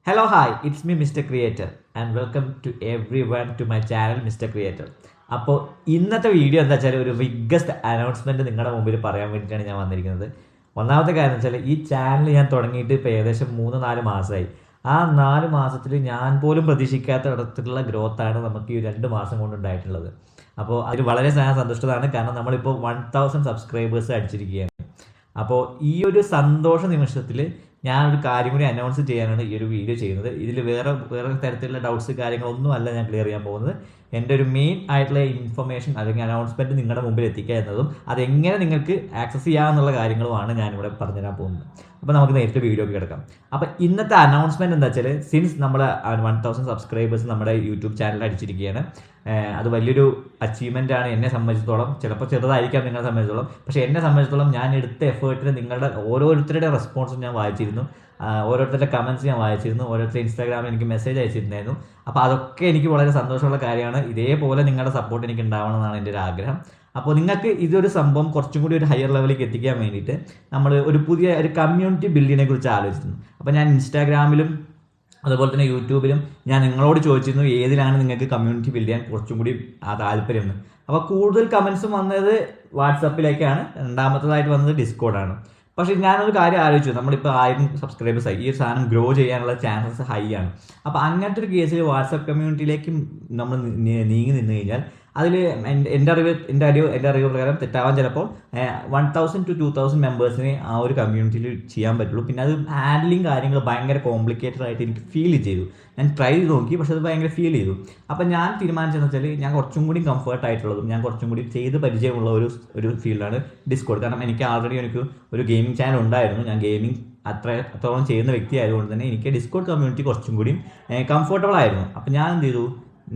Hello, hi, it's me, Mr. Creator, and welcome to everyone to my channel, Mr. Creator. അപ്പോൾ ഇന്നത്തെ video എന്താ വെച്ചാൽ ഒരു biggest announcement നിങ്ങളുടെ മുമ്പിൽ പറയാൻ വേണ്ടിയിട്ടാണ് ഞാൻ വന്നിരിക്കുന്നത്. ഒന്നാമത്തെ കാര്യം എന്ന് വെച്ചാൽ ഈ ചാനൽ ഞാൻ തുടങ്ങിയിട്ട് ഇപ്പോൾ ഏകദേശം 3-4 മാസമായി. ആ 4 മാസത്തിൽ ഞാൻ പോലും പ്രതീക്ഷിക്കാത്ത തരത്തിലുള്ള ഗ്രോത്താണ് നമുക്ക് ഈ 2 മാസം കൊണ്ട് ഉണ്ടായിട്ടുള്ളത്. അപ്പോൾ അതിൽ വളരെ സന്തുഷ്ടതാണ്, കാരണം നമ്മളിപ്പോൾ 1000 സബ്സ്ക്രൈബേഴ്സ് അടിച്ചിരിക്കുകയാണ്. അപ്പോൾ ഈ ഒരു സന്തോഷ നിമിഷത്തിൽ ഞാനൊരു കാര്യം കൂടി അനൗൺസ് ചെയ്യാനാണ് ഈ ഒരു വീഡിയോ ചെയ്യുന്നത്. ഇതിൽ വേറെ തരത്തിലുള്ള ഡൗട്ട്സ് കാര്യങ്ങളൊന്നും അല്ല ഞാൻ ക്ലിയർ ചെയ്യാൻ പോകുന്നത്. എൻ്റെ ഒരു മെയിൻ ആയിട്ടുള്ള ഇൻഫർമേഷൻ അല്ലെങ്കിൽ അനൗൺസ്മെൻറ്റ് നിങ്ങളുടെ മുമ്പിൽ എത്തിക്കുക എന്നതും അതെങ്ങനെ നിങ്ങൾക്ക് ആക്സസ് ചെയ്യാമെന്നുള്ള കാര്യങ്ങളുമാണ് ഞാനിവിടെ പറഞ്ഞുതരാൻ പോകുന്നത്. അപ്പോൾ നമുക്ക് നേരിട്ട് വീഡിയോക്ക് കിടക്കാം. അപ്പോൾ ഇന്നത്തെ അനൗൺസ്മെൻറ്റ് എന്താ വെച്ചാൽ, സിൻസ് നമ്മൾ 1000 സബ്സ്ക്രൈബേഴ്സ് നമ്മുടെ യൂട്യൂബ് ചാനലിൽ അടിച്ചിരിക്കുകയാണ്. അത് വലിയൊരു അച്ചീവ്മെൻ്റ് ആണ് എന്നെ സംബന്ധിച്ചിടത്തോളം. ചിലപ്പോൾ ചെറുതായിരിക്കാം നിങ്ങളെ സംബന്ധിച്ചിടത്തോളം, പക്ഷേ എന്നെ സംബന്ധിച്ചിടത്തോളം ഞാൻ എടുത്ത എഫേർട്ടിന് നിങ്ങളുടെ ഓരോരുത്തരുടെ റെസ്പോൺസും ഞാൻ വായിച്ചിരുന്നു, ഓരോരുത്തരുടെ കമൻസ് ഞാൻ വായിച്ചിരുന്നു, ഓരോരുത്തർ ഇൻസ്റ്റാഗ്രാമിൽ എനിക്ക് മെസ്സേജ് അയച്ചിരുന്നായിരുന്നു. അപ്പോൾ അതൊക്കെ എനിക്ക് വളരെ സന്തോഷമുള്ള കാര്യമാണ്. ഇതേപോലെ നിങ്ങളുടെ സപ്പോർട്ട് എനിക്ക് ഉണ്ടാവണമെന്നാണ് എൻ്റെ ഒരു ആഗ്രഹം. അപ്പോൾ നിങ്ങൾക്ക് ഇതൊരു സംഭവം കുറച്ചും കൂടി ഒരു ഹയർ ലെവലിലേക്ക് എത്തിക്കാൻ വേണ്ടിയിട്ട് നമ്മൾ ഒരു പുതിയ ഒരു കമ്മ്യൂണിറ്റി ബിൽഡിങ്ങിനെ കുറിച്ച് ആലോചിക്കുന്നു. അപ്പോൾ ഞാൻ ഇൻസ്റ്റാഗ്രാമിലും അതുപോലെ തന്നെ യൂട്യൂബിലും ഞാൻ നിങ്ങളോട് ചോദിച്ചിരുന്നു ഏതിലാണ് നിങ്ങൾക്ക് കമ്മ്യൂണിറ്റി ബിൽഡ് ചെയ്യാൻ കുറച്ചും കൂടി താല്പര്യം എന്ന്. അപ്പോൾ കൂടുതൽ കമൻസും വന്നത് വാട്സപ്പിലേക്കാണ്, രണ്ടാമത്തേതായിട്ട് വന്നത് ഡിസ്കോഡാണ്. പക്ഷേ ഞാനൊരു കാര്യം ആലോചിച്ചു, നമ്മളിപ്പോൾ 1000 സബ്സ്ക്രൈബേഴ്സായി, ഈ ഒരു സാധനം ഗ്രോ ചെയ്യാനുള്ള ചാൻസസ് ഹൈ ആണ്. അപ്പോൾ അങ്ങനത്തെ ഒരു കേസിൽ വാട്സപ്പ് കമ്മ്യൂണിറ്റിയിലേക്ക് നമ്മൾ നീങ്ങി നിന്ന് കഴിഞ്ഞാൽ അതിൽ എൻ്റെ അറിവ് പ്രകാരം തെറ്റാവാൻ ചിലപ്പോൾ 1000 to 2000 മെമ്പേഴ്സിനെ ആ ഒരു കമ്മ്യൂണിറ്റിയിൽ ചെയ്യാൻ പറ്റുള്ളൂ. പിന്നെ അത് ഹാൻഡ്ലിങ് കാര്യങ്ങൾ ഭയങ്കര കോംപ്ലിക്കേറ്റഡ് ആയിട്ട് എനിക്ക് ഫീൽ ചെയ്തു. ഞാൻ ട്രൈ ചെയ്ത് നോക്കി, പക്ഷെ അത് ഭയങ്കര ഫീൽ ചെയ്തു. അപ്പം ഞാൻ തീരുമാനിച്ചതെന്ന് വെച്ചാൽ ഞാൻ കുറച്ചും കൂടി കംഫർട്ട് ആയിട്ടുള്ളതും ഞാൻ കുറച്ചും കൂടി ചെയ്ത് പരിചയമുള്ള ഒരു ഫീൽഡാണ് ഡിസ്കോഡ്. കാരണം എനിക്ക് ആൾറെഡി എനിക്ക് ഒരു ഗെയിമിംഗ് ചാനൽ ഉണ്ടായിരുന്നു. ഞാൻ ഗെയിമിംഗ് അത്രത്തോളം ചെയ്യുന്ന വ്യക്തി ആയതുകൊണ്ട് തന്നെ എനിക്ക് ഡിസ്കോഡ് കമ്മ്യൂണിറ്റി കുറച്ചും കൂടി കംഫർട്ടബിൾ ആയിരുന്നു. അപ്പം ഞാൻ എന്ത് ചെയ്തു,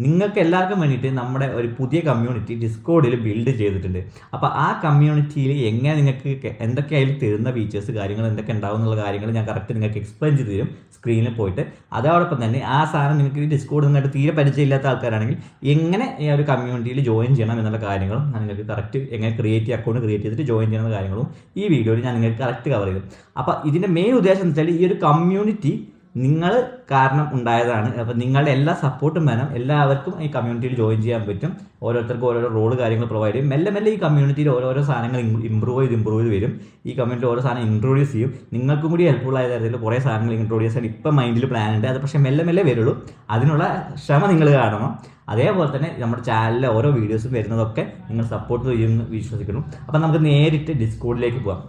നിങ്ങൾക്ക് എല്ലാവർക്കും വേണ്ടിയിട്ട് നമ്മുടെ ഒരു പുതിയ കമ്മ്യൂണിറ്റി ഡിസ്കോഡിൽ ബിൽഡ് ചെയ്തിട്ടുണ്ട്. അപ്പോൾ ആ കമ്മ്യൂണിറ്റിയിൽ എങ്ങനെ നിങ്ങൾക്ക് എന്തൊക്കെ അതിൽ തരുന്ന ഫീച്ചേഴ്സ് കാര്യങ്ങൾ എന്തൊക്കെ ഉണ്ടാവും എന്നുള്ള കാര്യങ്ങൾ ഞാൻ കറക്റ്റ് നിങ്ങൾക്ക് എക്സ്പ്ലെയിൻ ചെയ്ത് തരും സ്ക്രീനിൽ പോയിട്ട്. അതോടൊപ്പം തന്നെ ആ സാധനം നിങ്ങൾക്ക് ഡിസ്കോഡ് നിങ്ങൾക്ക് തീരെ പരിചയമില്ലാത്ത ആൾക്കാരാണെങ്കിൽ എങ്ങനെ ഈ ഒരു കമ്മ്യൂണിറ്റിയിൽ ജോയിൻ ചെയ്യണം എന്നുള്ള കാര്യങ്ങളും ഞാൻ നിങ്ങൾക്ക് കറക്റ്റ് എങ്ങനെ അക്കൗണ്ട് ക്രിയേറ്റ് ചെയ്തിട്ട് ജോയിൻ ചെയ്യുന്ന കാര്യങ്ങളും ഈ വീഡിയോയിൽ ഞാൻ നിങ്ങൾക്ക് കറക്റ്റ് കവർ ചെയ്യും. അപ്പോൾ ഇതിൻ്റെ മെയിൻ ഉദ്ദേശം എന്ന് വെച്ചാൽ ഈ ഒരു കമ്മ്യൂണിറ്റി നിങ്ങൾ കാരണം ഉണ്ടായതാണ്. അപ്പോൾ നിങ്ങളുടെ എല്ലാ സപ്പോർട്ടും വേണം. എല്ലാവർക്കും ഈ കമ്മ്യൂണിറ്റിയിൽ ജോയിൻ ചെയ്യാൻ പറ്റും. ഓരോരുത്തർക്കും ഓരോ റോള് കാര്യങ്ങൾ പ്രൊവൈഡ് ചെയ്യും. മെല്ലെ ഈ കമ്മ്യൂണിറ്റിയിൽ ഓരോ സാധനങ്ങൾ ഇമ്പ്രൂവ് ചെയ്ത് വരും. ഈ കമ്മ്യൂണിറ്റി ഓരോ സാധനം ഇൻട്രൊഡ്യൂസ് ചെയ്യും. നിങ്ങൾക്കും കൂടി ഹെൽപ്ഫുൾ ആയ തരത്തിൽ കുറേ സാധനങ്ങൾ ഇൻട്രൊഡ്യൂസ് ചെയ്യാൻ ഇപ്പം മൈൻഡിൽ പ്ലാൻ ഉണ്ട്. അത് പക്ഷേ മെല്ലെ വരുള്ളൂ. അതിനുള്ള ശ്രമം നിങ്ങൾ കാണണം. അതേപോലെ തന്നെ നമ്മുടെ ചാനലിലെ ഓരോ വീഡിയോസും വരുന്നതൊക്കെ നിങ്ങൾ സപ്പോർട്ട് ചെയ്യുമെന്ന് വിശ്വസിക്കുന്നു. അപ്പം നമുക്ക് നേരിട്ട് ഡിസ്കോഡിലേക്ക് പോകാം.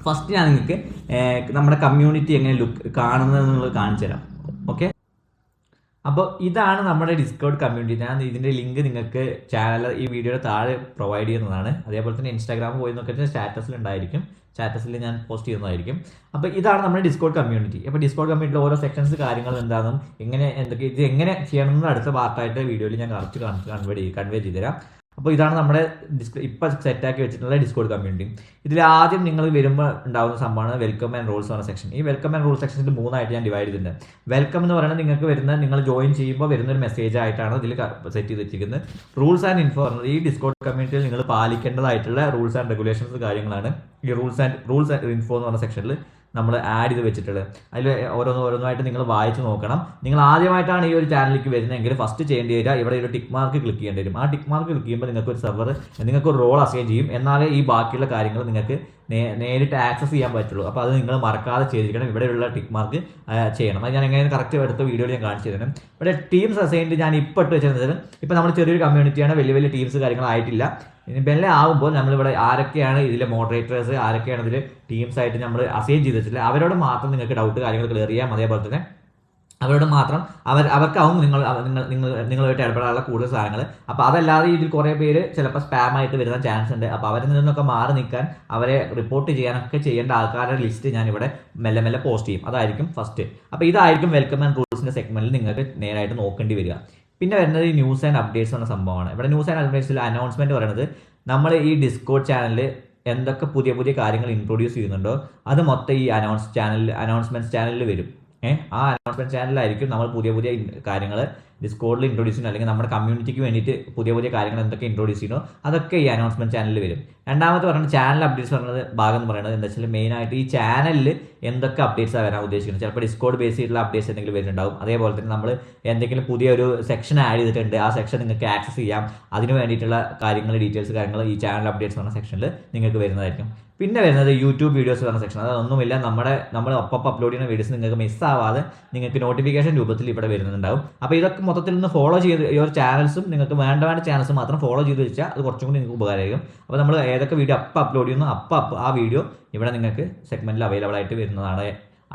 ഫസ്റ്റ് ഞാൻ നിങ്ങൾക്ക് നമ്മുടെ കമ്മ്യൂണിറ്റി എങ്ങനെ കാണുന്നതെന്നുള്ളത് കാണിച്ചു തരാം. ഓക്കെ, അപ്പോൾ ഇതാണ് നമ്മുടെ ഡിസ്കോഡ് കമ്മ്യൂണിറ്റി. ഞാൻ ഇതിൻ്റെ ലിങ്ക് നിങ്ങൾക്ക് ചാനൽ ഈ വീഡിയോയുടെ താഴെ പ്രൊവൈഡ് ചെയ്യുന്നതാണ്. അതേപോലെ തന്നെ ഇൻസ്റ്റാഗ്രാമിൽ പോയി നോക്കിയിട്ട് സ്റ്റാറ്റസിൽ ഞാൻ പോസ്റ്റ് ചെയ്യുന്നതായിരിക്കും. അപ്പോൾ ഇതാണ് നമ്മുടെ ഡിസ്കോഡ് കമ്മ്യൂണിറ്റി. അപ്പോൾ ഡിസ്കോഡ് കമ്മ്യൂണിറ്റിയിൽ ഓരോ സെക്ഷൻസ് കാര്യങ്ങൾ എന്താണെന്നും ഇത് എങ്ങനെ ചെയ്യണമെന്ന് അടുത്ത പാർട്ടായിട്ട് വീഡിയോയിൽ ഞാൻ കറക്റ്റ് കൺവേ ചെയ്ത് തരാം. അപ്പോൾ ഇതാണ് നമ്മുടെ ഇപ്പം സെറ്റാക്കി വെച്ചിട്ടുള്ള ഡിസ്കോഡ് കമ്മ്യൂണിറ്റി. ഇതിൽ ആദ്യം നിങ്ങൾ വരുമ്പോൾ ഉണ്ടാകുന്ന സംഭവമാണ് വെൽക്കം ആൻഡ് റൂൾസ് എന്ന സെക്ഷൻ. ഈ വെൽക്കം ആൻഡ് റൂൾസ് സെക്ഷനിൽ 3 ഞാൻ ഡിവൈഡ് ചെയ്തിട്ടുണ്ട്. വെൽക്കം എന്ന് പറയുന്നത് നിങ്ങൾ ജോയിൻ ചെയ്യുമ്പോൾ വരുന്നൊരു മെസ്സേജ് ആയിട്ടാണ് ഇതിൽ സെറ്റ് ചെയ്ത് വെച്ചിരിക്കുന്നത്. റൂൾസ് ആൻഡ് ഇൻഫോ ഈ ഡിസ്കോഡ് കമ്മ്യൂണിറ്റിയിൽ നിങ്ങൾ പാലിക്കേണ്ടതായിട്ടുള്ള റൂൾസ് ആൻഡ് റെഗുലേഷൻസ് കാര്യങ്ങളാണ് ഈ റൂൾസ് ആൻഡ് ഇൻഫോ എന്ന് പറഞ്ഞ സെക്ഷനിൽ നമ്മൾ ആഡ് ചെയ്ത് വെച്ചിട്ടുള്ളത്. അതിൽ ഓരോന്നായിട്ട് നിങ്ങൾ വായിച്ച് നോക്കണം. നിങ്ങൾ ആദ്യമായിട്ടാണ് ഈ ഒരു ചാനലിലേക്ക് വരുന്നതെങ്കിൽ ഫസ്റ്റ് ചെയ്യേണ്ടി വരിക, ഇവിടെ ഒരു ടിക്ക് മാർക്ക് ക്ലിക്ക് ചെയ്യേണ്ടി വരും. ആ ടിക്ക് മാർക്ക് ക്ലിക്ക് ചെയ്യുമ്പോൾ നിങ്ങൾക്ക് ഒരു റോൾ അസൈൻ ചെയ്യും. എന്നാലേ ഈ ബാക്കിയുള്ള കാര്യങ്ങൾ നിങ്ങൾക്ക് നേരിട്ട് ആക്സസ് ചെയ്യാൻ പറ്റുള്ളൂ. അപ്പോൾ അത് നിങ്ങൾ മറക്കാതെ ചെയ്തിരിക്കണം. ഇവിടെയുള്ള ടിക്ക് മാർക്ക് ചെയ്യണം. അത് ഞാൻ എങ്ങനെ കറക്റ്റ് എടുത്ത വീഡിയോയിൽ ഞാൻ കാണിച്ചു തരണം. ഇവിടെ ടീംസ് അസൈൻഡ് ഞാൻ ഇപ്പോൾ ഇട്ട് വെച്ചിരുന്നത്, ഇപ്പോൾ നമ്മൾ ചെറിയൊരു കമ്മ്യൂണിറ്റിയാണ്, വലിയ ടീംസ് കാര്യങ്ങളായിട്ടില്ല. ഇനി ബെല്ലെ ആകുമ്പോൾ നമ്മളിവിടെ ആരൊക്കെയാണ് ഇതിലെ മോഡറേറ്റേഴ്സ്, ആരൊക്കെയാണ് ഇതിൽ ടീംസായിട്ട് നമ്മൾ അസൈൻ ചെയ്ത് വെച്ചില്ല, അവരോട് മാത്രം നിങ്ങൾക്ക് ഡൗട്ട് കാര്യങ്ങൾ ക്ലിയർ ചെയ്യാം. അതേപോലെ തന്നെ അവരോട് മാത്രം അവർക്കാവും നിങ്ങളുമായിട്ട് ഇടപെടാനുള്ള കൂടുതൽ സാധനങ്ങൾ. അപ്പോൾ അതല്ലാതെ ഇതിൽ കുറേ പേര് ചിലപ്പോൾ സ്പാം ആയിട്ട് വരുന്ന ചാൻസ് ഉണ്ട്. അപ്പോൾ അവരിൽ നിന്നൊക്കെ മാറി നിൽക്കാൻ, അവരെ റിപ്പോർട്ട് ചെയ്യാനൊക്കെ ചെയ്യേണ്ട ആൾക്കാരുടെ ലിസ്റ്റ് ഞാനിവിടെ മെല്ലെ പോസ്റ്റ് ചെയ്യും. അതായിരിക്കും ഫസ്റ്റ്. അപ്പോൾ ഇതായിരിക്കും വെൽക്കം ആൻഡ് റൂൾസിൻ്റെ സെഗ്മെന്റിൽ നിങ്ങൾക്ക് നേരായിട്ട് നോക്കേണ്ടി വരിക. പിന്നെ വരുന്നത് ഈ ന്യൂസ് ആൻഡ് അപ്ഡേറ്റ്സ് എന്ന സംഭവമാണ്. ഇവിടെ ന്യൂസ് ആൻഡ് അപ്ഡേറ്റ്സിൽ അനൗൺസ്മെന്റ് പറയുന്നത് നമ്മൾ ഈ ഡിസ്കോഡ് ചാനലിൽ എന്തൊക്കെ പുതിയ കാര്യങ്ങൾ ഇൻട്രൊഡ്യൂസ് ചെയ്യുന്നുണ്ടോ അത് മൊത്തം ഈ അനൗൺസ്മെന്റ് ചാനലിൽ വരും. ആ അനൗൺസ്മെന്റ് ചാനലിലായിരിക്കും നമ്മൾ പുതിയ പുതിയ കാര്യങ്ങൾ ഡിസ്കോഡിൽ ഇൻട്രൊഡ്യൂസ് ചെയ്യുന്നു, അല്ലെങ്കിൽ നമ്മുടെ കമ്മ്യൂണിറ്റിക്ക് വേണ്ടിയിട്ട് പുതിയ പുതിയ കാര്യങ്ങൾ എന്തൊക്കെ ഇൻട്രൊഡ്യൂസ് ചെയ്യുന്നു അതൊക്കെ ഈ അനൗൺസ്മെന്റ് ചാനലിൽ വരും. രണ്ടാമത്തെ പറയുന്നത് ചാനൽ അപ്ഡേറ്റ്സ് പറയുന്നത് ഭാഗം എന്ന് പറയുന്നത് എന്താ വെച്ചാൽ മെയിനായിട്ട് ഈ ചാനലിൽ എന്തൊക്കെ അപ്ഡേറ്റ്സാണ് വരാൻ ഉദ്ദേശിക്കുന്നത്. ചിലപ്പോൾ ഡിസ്കോഡ് ബേസ് ചെയ്തിട്ടുള്ള അപ്ഡേറ്റ്സ് എന്തെങ്കിലും വരുന്നുണ്ടാവും. അതേപോലെ തന്നെ നമ്മൾ എന്തെങ്കിലും പുതിയൊരു സെക്ഷൻ ആഡ് ചെയ്തിട്ടുണ്ട്, ആ സെക്ഷൻ നിങ്ങൾക്ക് ആക്സസ് ചെയ്യാം, അതിന് വേണ്ടിയിട്ടുള്ള കാര്യങ്ങൾ ഡീറ്റെയിൽസ് കാര്യങ്ങൾ ഈ ചാനൽ അപ്ഡേറ്റ്സ് പറഞ്ഞ സെക്ഷനിൽ നിങ്ങൾക്ക് വരുന്നതായിരിക്കും. പിന്നെ വരുന്നത് യൂട്യൂബ് വീഡിയോസ് പറഞ്ഞ സെക്ഷൻ. അതൊന്നുമില്ല, നമ്മൾ ഒപ്പം അപ്ലോഡ് ചെയ്യുന്ന വീഡിയോസ് നിങ്ങൾക്ക് മിസ്സാവാതെ നിങ്ങൾക്ക് നോട്ടിഫിക്കേഷൻ രൂപത്തിൽ ഇവിടെ വരുന്നുണ്ടാവും. അപ്പോൾ ഇതൊക്കെ മൊത്തത്തിൽ നിന്ന് ഫോളോ ചെയ്ത് ഈ ഒരു ചാനൽസും നിങ്ങൾക്ക് വേണ്ട ചാനൽസ് മാത്രം ഫോളോ ചെയ്ത് വെച്ചാൽ അത് കുറച്ചും കൂടി നിങ്ങൾക്ക് ഉപകാരമായിരിക്കും. അപ്പോൾ നമ്മൾ ഏതൊക്കെ വീഡിയോ അപ്ലോഡ് ചെയ്യുന്നു അപ്പം ആ വീഡിയോ ഇവിടെ നിങ്ങൾക്ക് സെഗ്മെന്റിൽ അവൈലബിൾ ആയിട്ട് വരുന്നതാണ്.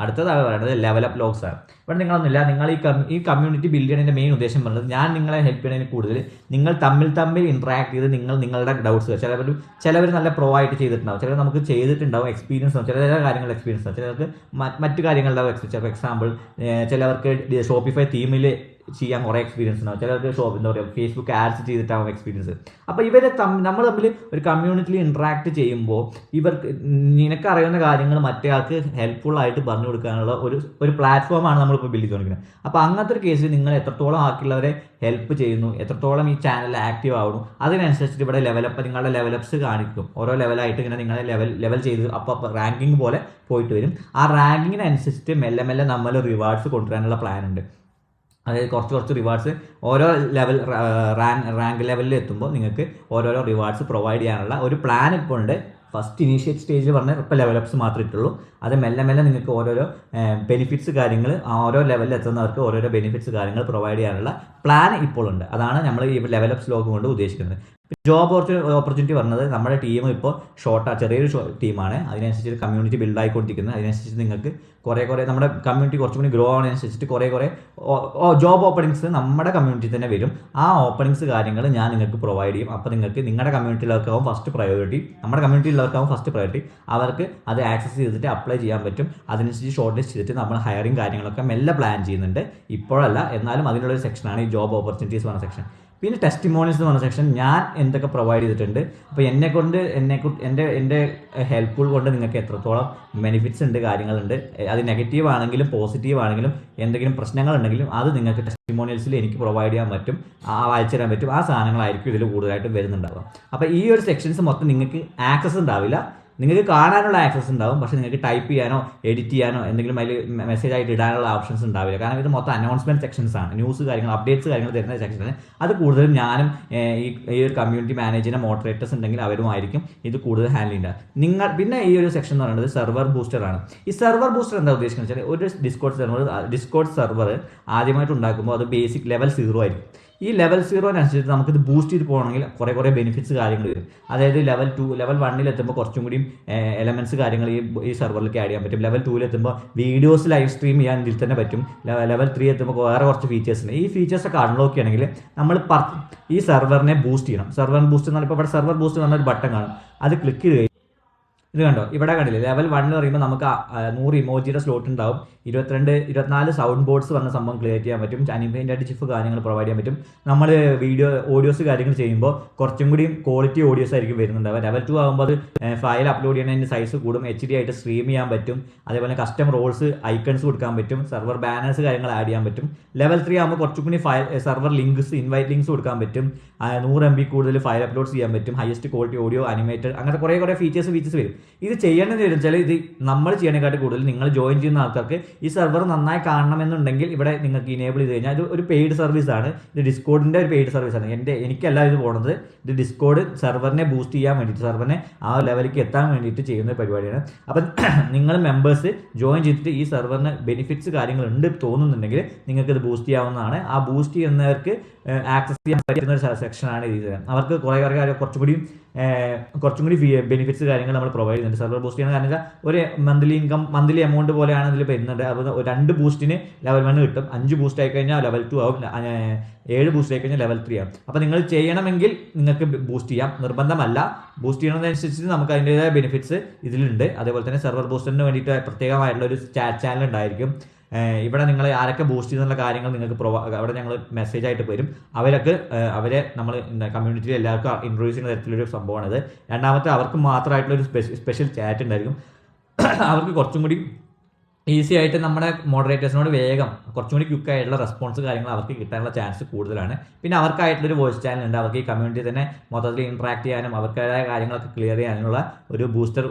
അടുത്തതാണ് പറയുന്നത് ലെവലപ്പ് ലോഗ്സ് ആണ്. ഇവിടെ നിങ്ങളൊന്നുമില്ല, നിങ്ങൾ ഈ കമ്മ്യൂണിറ്റി ബിൽഡ് ചെയ്യുന്നതിൻ്റെ മെയിൻ ഉദ്ദേശം പറയുന്നത് ഞാൻ നിങ്ങളെ ഹെൽപ്പ് ചെയ്യുന്നതിന് കൂടുതൽ നിങ്ങൾ തമ്മിൽ ഇൻട്രാക്ട് ചെയ്ത് നിങ്ങളുടെ ഡൗട്ട്സ് ചിലവർ നല്ല പ്രോ ആയിട്ട് ചെയ്തിട്ടുണ്ടാവും, ചിലർ നമുക്ക് ചെയ്തിട്ടുണ്ടാവും, എക്സ്പീരിയൻസ് ആവും, ചില കാര്യങ്ങൾ എക്സ്പീരിയൻസ് ആവും, ചിലർക്ക് മറ്റു കാര്യങ്ങളുടെ ചിലപ്പോൾ എക്സാമ്പിൾ ചിലവർക്ക് ഷോപ്പിഫൈ തീമിൽ ചെയ്യാൻ കുറേ എക്സ്പീരിയൻസ് ഉണ്ടാവും, ചിലർക്ക് എന്താ പറയുക ഫേസ്ബുക്ക് ആഡ്സ് ചെയ്തിട്ടാവും എക്സ്പീരിയൻസ്. അപ്പോൾ ഇവരെ നമ്മൾ തമ്മിൽ ഒരു കമ്മ്യൂണിറ്റിയിൽ ഇൻട്രാക്ട് ചെയ്യുമ്പോൾ ഇവർക്ക് നിനക്കറിയുന്ന കാര്യങ്ങൾ മറ്റേ ആൾക്ക് ഹെൽപ്ഫുൾ ആയിട്ട് പറഞ്ഞു കൊടുക്കാനുള്ള ഒരു പ്ലാറ്റ്ഫോമാണ് നമ്മളിപ്പോൾ ബിൽഡ് ചെയ്തുകൊണ്ടിരിക്കുന്നത്. അപ്പോൾ അങ്ങനത്തെ ഒരു കേസിൽ നിങ്ങൾ എത്രത്തോളം ആക്കിയുള്ളവരെ ഹെൽപ്പ് ചെയ്യുന്നു, എത്രത്തോളം ഈ ചാനൽ ആക്റ്റീവ് ആവുന്നു, അതിനനുസരിച്ചിട്ട് ഇവിടെ നിങ്ങളുടെ ലെവലപ്സ് കാണിക്കും. ഓരോ ലെവലായിട്ട് ഇങ്ങനെ നിങ്ങളെ ലെവൽ ചെയ്ത് അപ്പോൾ റാങ്കിങ് പോലെ പോയിട്ട് വരും. ആ റാങ്കിങ്ങിനനുസരിച്ചിട്ട് മെല്ലെ മെല്ലെ നമ്മൾ റിവാർഡ്സ് കൊണ്ടുവരാനുള്ള പ്ലാൻ ഉണ്ട്. അതായത് കുറച്ച് റിവാർഡ്സ് ഓരോ റാങ്ക് ലെവലിൽ എത്തുമ്പോൾ നിങ്ങൾക്ക് ഓരോരോ റിവാർഡ്സ് പ്രൊവൈഡ് ചെയ്യാനുള്ള ഒരു പ്ലാൻ ഇപ്പോൾ ഉണ്ട്. ഫസ്റ്റ് ഇനീഷ്യേറ്റ് സ്റ്റേജിൽ പറഞ്ഞാൽ ഇപ്പോൾ ലെവലപ്സ് മാത്രമേ ഇട്ടുള്ളൂ. അത് മെല്ലെ നിങ്ങൾക്ക് ഓരോരോ ബെനിഫിറ്റ്സ് കാര്യങ്ങൾ ഓരോ ലെവലിൽ എത്തുന്നവർക്ക് ഓരോരോ ബെനിഫിറ്റ്സ് കാര്യങ്ങൾ പ്രൊവൈഡ് ചെയ്യാനുള്ള പ്ലാൻ ഇപ്പോൾ ഉണ്ട്. അതാണ് നമ്മൾ ഈ ലെവലപ്സ് ലോഗ് കൊണ്ട് ഉദ്ദേശിക്കുന്നത്. ജോബ് ഓപ്പർച്യൂണിറ്റി പറഞ്ഞത് നമ്മുടെ ടീം ഇപ്പോൾ ചെറിയൊരു ടീമാണ്. അതിനനുസരിച്ച് കമ്മ്യൂണിറ്റി ബിൽഡ് ആയിക്കൊണ്ടിരിക്കുന്നത്. അതിനനുസരിച്ച് നിങ്ങൾക്ക് കുറേ നമ്മുടെ കമ്മ്യൂണിറ്റി കുറച്ചും കൂടി ഗ്രോ ആവുന്നതിനനുസരിച്ചിട്ട് കുറേ ജോബ് ഓപ്പണിങ്സ് നമ്മുടെ കമ്മ്യൂണിറ്റി തന്നെ വരും. ആ ഓപ്പണിങ്സ് കാര്യങ്ങൾ ഞാൻ നിങ്ങൾക്ക് പ്രൊവൈഡ് ചെയ്യും. അപ്പോൾ നിങ്ങൾക്ക് നിങ്ങളുടെ കമ്മ്യൂണിറ്റിയിലുള്ളവർക്കാവും ഫസ്റ്റ് പ്രയോറിറ്റി, നമ്മുടെ കമ്മ്യൂണിറ്റിയിലുള്ളവർക്കാവും ഫസ്റ്റ് പ്രയോറിറ്റി. അവർക്ക് അത് ആക്സസ് ചെയ്തിട്ട് അപ്ലൈ ചെയ്യാൻ പറ്റും. അതിനനുസരിച്ച് ഷോർട്ട് ലിസ്റ്റ് ചെയ്തിട്ട് നമ്മൾ ഹയറിങ് കാര്യങ്ങളൊക്കെ മെല്ലെ പ്ലാൻ ചെയ്യുന്നുണ്ട്. ഇപ്പോഴല്ല, എന്നാലും അതിനുള്ളൊരു സെക്ഷനാണ് ഈ ജോബ് ഓപ്പർച്യൂണിറ്റീസ് പറഞ്ഞ സെക്ഷൻ. പിന്നെ ടെസ്റ്റിമോണിയൽസ് എന്ന് പറഞ്ഞ സെക്ഷൻ ഞാൻ എന്തൊക്കെ പ്രൊവൈഡ് ചെയ്തിട്ടുണ്ട്, അപ്പോൾ എൻ്റെ ഹെൽപ്ഫുൾ കൊണ്ട് നിങ്ങൾക്ക് എത്രത്തോളം ബെനിഫിറ്റ്സ് ഉണ്ട്, കാര്യങ്ങളുണ്ട്. അത് നെഗറ്റീവ് ആണെങ്കിലും പോസിറ്റീവ് ആണെങ്കിലും എന്തെങ്കിലും പ്രശ്നങ്ങളുണ്ടെങ്കിലും അത് നിങ്ങൾക്ക് ടെസ്റ്റിമോണിയൽസിൽ എനിക്ക് പ്രൊവൈഡ് ചെയ്യാൻ പറ്റും, അയച്ചു തരാൻ പറ്റും. ആ സാധനങ്ങളായിരിക്കും ഇതിൽ കൂടുതലായിട്ടും വരുന്നുണ്ടാവുക. അപ്പോൾ ഈ ഒരു സെക്ഷൻസ് മൊത്തം നിങ്ങൾക്ക് ആക്സസ് ഉണ്ടാവില്ല. നിങ്ങൾക്ക് കാണാനുള്ള ആക്സസ് ഉണ്ടാവും, പക്ഷേ നിങ്ങൾക്ക് ടൈപ്പ് ചെയ്യാനോ എഡിറ്റ് ചെയ്യാനോ എന്തെങ്കിലും അതിൽ മെസ്സേജ് ആയിട്ട് ഇടാനുള്ള ഓപ്ഷൻസ് ഉണ്ടാവില്ല. കാരണം ഇത് മൊത്തം അനൗൺസ്മെന്റ് സെക്ഷൻസ് ആണ്, ന്യൂസ് കാര്യങ്ങൾ അപ്ഡേറ്റ്സ് കാര്യങ്ങൾ തരുന്ന സെക്ഷനാണ്. അത് കൂടുതലും ഞാനും ഈ ഒരു കമ്മ്യൂണിറ്റി മാനേജറിന്റെ മോഡറേറ്റേഴ്സ് ഉണ്ടെങ്കിൽ അവരുമായിരിക്കും ഇത് കൂടുതൽ ഹാൻഡിൽ ചെയ്യുക. പിന്നെ ഈ ഒരു സെക്ഷൻ എന്ന് പറയുന്നത് സെർവർ ബൂസ്റ്റർ ആണ്. ഈ സെർവർ ബൂസ്റ്റർ എന്താ ഉദ്ദേശിക്കുന്നത് വെച്ചാൽ ഒരു ഡിസ്കോഡ് സെർവർ ആദ്യമായിട്ട് ഉണ്ടാക്കുമ്പോൾ അത് ബേസിക് ലെവൽ 0 ആയിരിക്കും. ഈ ലെവൽ 0-അനുസരിച്ച് നമുക്കിത് ബൂസ്റ്റ് ചെയ്ത് പോകണമെങ്കിൽ കുറേ ബെനിഫിറ്റ്സ് കാര്യങ്ങൾ വരും. അതായത് ലെവൽ 1 എത്തുമ്പോൾ കുറച്ചും കൂടി എലമെന്റ്സ് കാര്യങ്ങൾ ഈ സെർവറിലേക്ക് ആഡ് ചെയ്യാൻ പറ്റും. ലെവൽ 2 എത്തുമ്പോൾ വീഡിയോസ് ലൈവ് സ്ട്രീം ചെയ്യാൻ ഇതിൽ തന്നെ പറ്റും. ലെവൽ 3 എത്തുമ്പോൾ വേറെ കുറച്ച് ഫീച്ചേഴ്സ് ഉണ്ട്. ഈ ഫീച്ചേഴ്സൊക്കെ അൺലോക്ക് ചെയ്യണമെങ്കിൽ നമ്മൾ ഈ സെർവറിനെ ബൂസ്റ്റ് ചെയ്യണം. സെർവർ ബൂസ്റ്റ് എന്ന് പറഞ്ഞാൽ ഇപ്പോൾ ഇവിടെ സെർവർ ബൂസ്റ്റ് എന്ന് പറഞ്ഞൊരു ബട്ടൺ കാണും, അത് ക്ലിക്ക് ചെയ്ത് ഇത് കണ്ടോ, ഇവിടെ കണ്ടില്ലേ ലെവൽ 1 എന്ന് പറയുമ്പോൾ നമുക്ക് 100 ഇമോജിയുടെ സ്ലോട്ട് ഉണ്ടാവും. 24 സൗണ്ട് ബോർഡ്സ് പറഞ്ഞ സംഭവം ക്രിയേറ്റ് ചെയ്യാൻ പറ്റും. അനിമേറ്റഡ് ജിഫ് കാര്യങ്ങൾ പ്രൊവൈഡ് ചെയ്യാൻ പറ്റും. നമ്മൾ ഓഡിയോസ് കാര്യങ്ങൾ ചെയ്യുമ്പോൾ കുറച്ചും കൂടി ക്വാളിറ്റി ഓഡിയോസ് ആയിരിക്കും വരുന്നുണ്ടാവുക. ലെവൽ 2 ആകുമ്പോൾ അത് ഫയൽ അപ്ലോഡ് ചെയ്യുന്നതിൻ്റെ സൈസ് കൂടും, HD ആയിട്ട് സ്ട്രീം ചെയ്യാൻ പറ്റും. അതേപോലെ കസ്റ്റം റോൾസ് ഐക്കൺസ് കൊടുക്കാൻ പറ്റും, സെർവർ ബാനേഴ്സ് കാര്യങ്ങൾ ആഡ് ചെയ്യാൻ പറ്റും. ലെവൽ 3 ആകുമ്പോൾ കുറച്ചും കൂടി സെർവർ ലിങ്ക്സ് ഇൻവൈറ്റ് ലിങ്ക്സ് കൊടുക്കാൻ പറ്റും. 100 MB കൂടുതൽ ഫയൽ അപ്ലോഡ് ചെയ്യാൻ പറ്റും. ഹയസ്റ്റ് ക്വാളിറ്റി ഓഡിയോ, അനിമേറ്റഡ്, അങ്ങനെ കുറേ ഫീച്ചേഴ്സ് വരും. ഇത് ചെയ്യേണ്ടതെന്ന് വെച്ചാൽ ഇത് നമ്മൾ ചെയ്യണേക്കാട്ട് കൂടുതൽ നിങ്ങൾ ജോയിൻ ചെയ്യുന്ന ആൾക്കാർക്ക് ഈ സെർവർ നന്നായി കാണണമെന്നുണ്ടെങ്കിൽ ഇവിടെ നിങ്ങൾക്ക് ഇനേബിൾ ചെയ്ത് കഴിഞ്ഞാൽ ഇത് ഒരു പെയ്ഡ് സർവീസ് ആണ്. ഇത് ഡിസ്കോഡിൻ്റെ ഒരു പെയ്ഡ് സർവീസ് ആണ്. എനിക്കല്ല ഇത് പോകുന്നത്. ഇത് ഡിസ്കോഡ് സെർവറിനെ ബൂസ്റ്റ് ചെയ്യാൻ വേണ്ടിയിട്ട്, സെർവറിനെ ആ ലെവലിലേക്ക് എത്താൻ വേണ്ടിയിട്ട് ചെയ്യുന്ന ഒരു പരിപാടിയാണ്. അപ്പം നിങ്ങൾ മെമ്പേഴ്സ് ജോയിൻ ചെയ്തിട്ട് ഈ സെർവറിന് ബെനിഫിറ്റ്സ് കാര്യങ്ങൾ ഉണ്ട് തോന്നുന്നുണ്ടെങ്കിൽ നിങ്ങൾക്ക് ഇത് ബൂസ്റ്റ് ചെയ്യാവുന്നതാണ്. ആ ബൂസ്റ്റ് ചെയ്യുന്നവർക്ക് ആക്സസ് ചെയ്യാൻ പറ്റുന്ന ഒരു സെക്ഷനാണ് ഇത്. അവർക്ക് കുറച്ചും കൂടി ബെനിഫിറ്റ്സ് കാര്യങ്ങൾ നമ്മൾ പ്രൊവൈഡ് ചെയ്യുന്നുണ്ട്. സെർവർ ബൂസ്റ്റ് ചെയ്യുന്ന കാരണം ഒരു മന്ത്ലി എമൗണ്ട് പോലെയാണ് ഇതിൽ വരുന്നുണ്ട്. അപ്പോൾ 2 ബൂസ്റ്റിന് ലെവൽ 1 കിട്ടും, 5 ബൂസ്റ്റ് ആയി കഴിഞ്ഞാൽ ലെവൽ 2 ആവും, 7 ബൂസ്റ്റ് ആയി കഴിഞ്ഞാൽ ലെവൽ 3 ആവും. അപ്പോൾ നിങ്ങൾ ചെയ്യണമെങ്കിൽ നിങ്ങൾക്ക് ബൂസ്റ്റ് ചെയ്യാം, നിർബന്ധമല്ല. ബൂസ്റ്റ് ചെയ്യുന്നതനുസരിച്ച് നമുക്ക് അതിൻ്റെതായ ബെനിഫിറ്റ്സ് ഇതിലുണ്ട്. അതേപോലെ തന്നെ സെർവർ ബൂസ്റ്ററിന് വേണ്ടിയിട്ട് പ്രത്യേകമായിട്ടുള്ള ഒരു ചാനൽ ഉണ്ടായിരിക്കും. ഇവിടെ നിങ്ങൾ ആരൊക്കെ ബൂസ്റ്റ് ചെയ്യുന്നുള്ള കാര്യങ്ങൾ നിങ്ങൾക്ക് അവിടെ ഞങ്ങൾ മെസ്സേജ് ആയിട്ട് വരും. അവരെ നമ്മൾ കമ്മ്യൂണിറ്റിയിൽ എല്ലാവർക്കും ഇൻട്രൊഡ്യൂസ് ചെയ്യുന്ന തരത്തിലൊരു സംഭവമാണിത്. രണ്ടാമത്തെ അവർക്ക് മാത്രമായിട്ടുള്ളൊരു സ്പെഷ്യൽ ചാറ്റ് ഉണ്ടായിരിക്കും. അവർക്ക് കുറച്ചും കൂടി ഈസി ആയിട്ട് നമ്മുടെ മോഡറേറ്റേഴ്സിനോട് വേഗം കുറച്ചും കൂടി ക്വിക്ക് ആയിട്ടുള്ള റെസ്പോൺസ് കാര്യങ്ങൾ അവർക്ക് കിട്ടാനുള്ള ചാൻസ് കൂടുതലാണ്. പിന്നെ അവർക്കായിട്ടുള്ളൊരു വോയിസ് ചാനൽ ഉണ്ട്. അവർക്ക് ഈ കമ്മ്യൂണിറ്റി തന്നെ മൊത്തത്തിൽ ഇൻട്രാക്ട് ചെയ്യാനും അവർക്കതായ കാര്യങ്ങളൊക്കെ ക്ലിയർ ചെയ്യാനുള്ള ഒരു ബൂസ്റ്റർ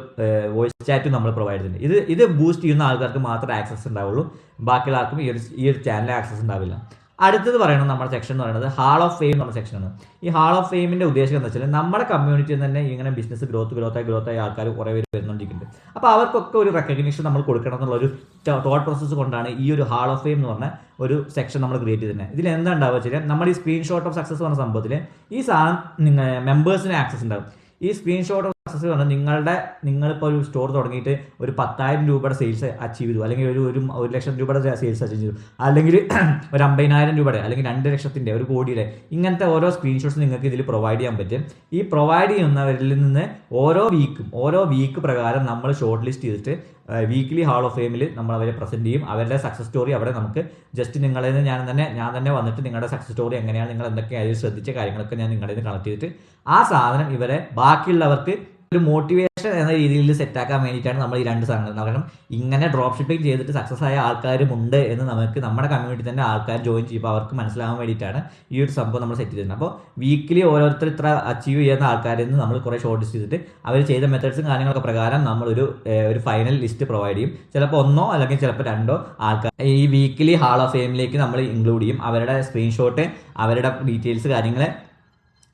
വോയിസ് ചാറ്റും നമ്മൾ പ്രൊവൈഡ് ചെയ്യുന്നുണ്ട്. ഇത് ബൂസ്റ്റ് ചെയ്യുന്ന ആൾക്കാർക്ക് മാത്രമേ ആക്സസ് ഉണ്ടാവുള്ളൂ. ബാക്കിയുള്ള ആർക്കും ഈ ഒരു ചാനലിൽ ആക്സസ് ഉണ്ടാവില്ല. അടുത്തത് പറയുന്നത് നമ്മുടെ സെക്ഷൻ എന്ന് പറയുന്നത് ഹാൾ ഓഫ് ഫെയിം എന്ന സെക്ഷനാണ്. ഈ ഹാൾ ഓഫ് ഫെയിമിന്റെ ഉദ്ദേശം എന്താ വെച്ചാൽ നമ്മുടെ കമ്മ്യൂണിറ്റിയിൽ തന്നെ ഇങ്ങനെ ബിസിനസ് ഗ്രോത്തായി ആൾക്കാർ കുറേ പേര് വരുന്നുണ്ടിരിക്കുന്നുണ്ട്. അപ്പോൾ അവർക്കൊക്കെ ഒരു റെക്കഗ്നീഷൻ നമ്മൾ കൊടുക്കണം എന്നുള്ള ഒരു തോട്ട് പ്രോസസ്സ് കൊണ്ടാണ് ഈ ഒരു ഹാൾ ഓഫ് ഫെയിം എന്ന് പറഞ്ഞ ഒരു സെക്ഷൻ നമ്മൾ ക്രിയേറ്റ് ചെയ്തിട്ടുണ്ട്. ഇതിൽ എന്താ ഉണ്ടാവുക വെച്ചാൽ നമ്മുടെ ഈ സ്ക്രീൻഷോട്ട് ഓഫ് സക്സസ് പറഞ്ഞ സംഭവത്തിൽ ഈ സാധനം മെമ്പേഴ്സിന് ആക്സസ് ഉണ്ടാവും. ഈ സ്ക്രീൻഷോട്ട് ഓഫ് സക്സസ് പറഞ്ഞാൽ നിങ്ങളിപ്പോൾ ഒരു സ്റ്റോർ തുടങ്ങിയിട്ട് ഒരു 10,000 രൂപയുടെ സെയിൽസ് അച്ചീവ് ചെയ്തു, അല്ലെങ്കിൽ ഒരു 1,00,000 രൂപയുടെ സെയിൽസ് അച്ചീവ് ചെയ്തു, അല്ലെങ്കിൽ ഒരു 50,000 രൂപയുടെ, അല്ലെങ്കിൽ 2 ലക്ഷത്തിൻ്റെ, 1 കോടിയുടെ, ഇങ്ങനത്തെ ഓരോ സ്ക്രീൻഷോട്ട്സ് നിങ്ങൾക്ക് ഇതിൽ പ്രൊവൈഡ് ചെയ്യാൻ പറ്റും. ഈ പ്രൊവൈഡ് ചെയ്യുന്നവരിൽ നിന്ന് ഓരോ വീക്ക് പ്രകാരം നമ്മൾ ഷോർട്ട് ലിസ്റ്റ് ചെയ്തിട്ട് വീക്ക്ലി ഹാൾ ഓഫ് ഫെയിമിൽ നമ്മൾ അവരെ പ്രസന്റ് ചെയ്യും. അവരുടെ സക്സസ് സ്റ്റോറി അവിടെ നമുക്ക് ജസ്റ്റ് നിങ്ങളിൽ നിന്ന് ഞാൻ തന്നെ വന്നിട്ട് നിങ്ങളുടെ സക്സസ് സ്റ്റോറി എങ്ങനെയാണ്, നിങ്ങൾ എന്തൊക്കെയാണ് ശ്രദ്ധിച്ച കാര്യങ്ങളൊക്കെ ഞാൻ നിങ്ങളിൽ നിന്ന് കളക്ട് ചെയ്തിട്ട് ആ സാധനം ഇവരെ ബാക്കിയുള്ളവർക്ക് ഒരു മോട്ടിവേഷൻ എന്ന രീതിയിൽ സെറ്റാക്കാൻ വേണ്ടിയിട്ടാണ് നമ്മൾ ഈ 2 സാധനങ്ങൾ. കാരണം ഇങ്ങനെ ഡ്രോപ്പ് ഷിപ്പിംഗ് ചെയ്തിട്ട് സക്സസ് ആയ ആൾക്കാരുമുണ്ട് എന്ന് നമുക്ക് നമ്മുടെ കമ്മ്യൂണിറ്റി തന്നെ ആൾക്കാർ ജോയിൻ ചെയ്യുമ്പോൾ അവർക്ക് മനസ്സിലാവാൻ വേണ്ടിയിട്ടാണ് ഈ ഒരു സംഭവം നമ്മൾ സെറ്റ് ചെയ്തിരുന്നത്. അപ്പോൾ വീക്കിലി ഓരോരുത്തർ ഇത്ര അച്ചീവ് ചെയ്യുന്ന ആൾക്കാരിൽ നിന്ന് നമ്മൾ കുറേ ഷോർട്ട് ലിസ്റ്റ് ചെയ്തിട്ട് അവർ ചെയ്ത മെത്തേഡ്സും കാര്യങ്ങളൊക്കെ പ്രകാരം നമ്മളൊരു ഫൈനൽ ലിസ്റ്റ് പ്രൊവൈഡ് ചെയ്യും. ചിലപ്പോൾ 1 അല്ലെങ്കിൽ ചിലപ്പോൾ 2 ആൾക്കാർ ഈ വീക്കിലി ഹാൾ ഓഫ് ഫെയിമിലേക്ക് നമ്മൾ ഇൻക്ലൂഡ് ചെയ്യും. അവരുടെ സ്ക്രീൻഷോട്ട്, അവരുടെ ഡീറ്റെയിൽസ്, കാര്യങ്ങൾ,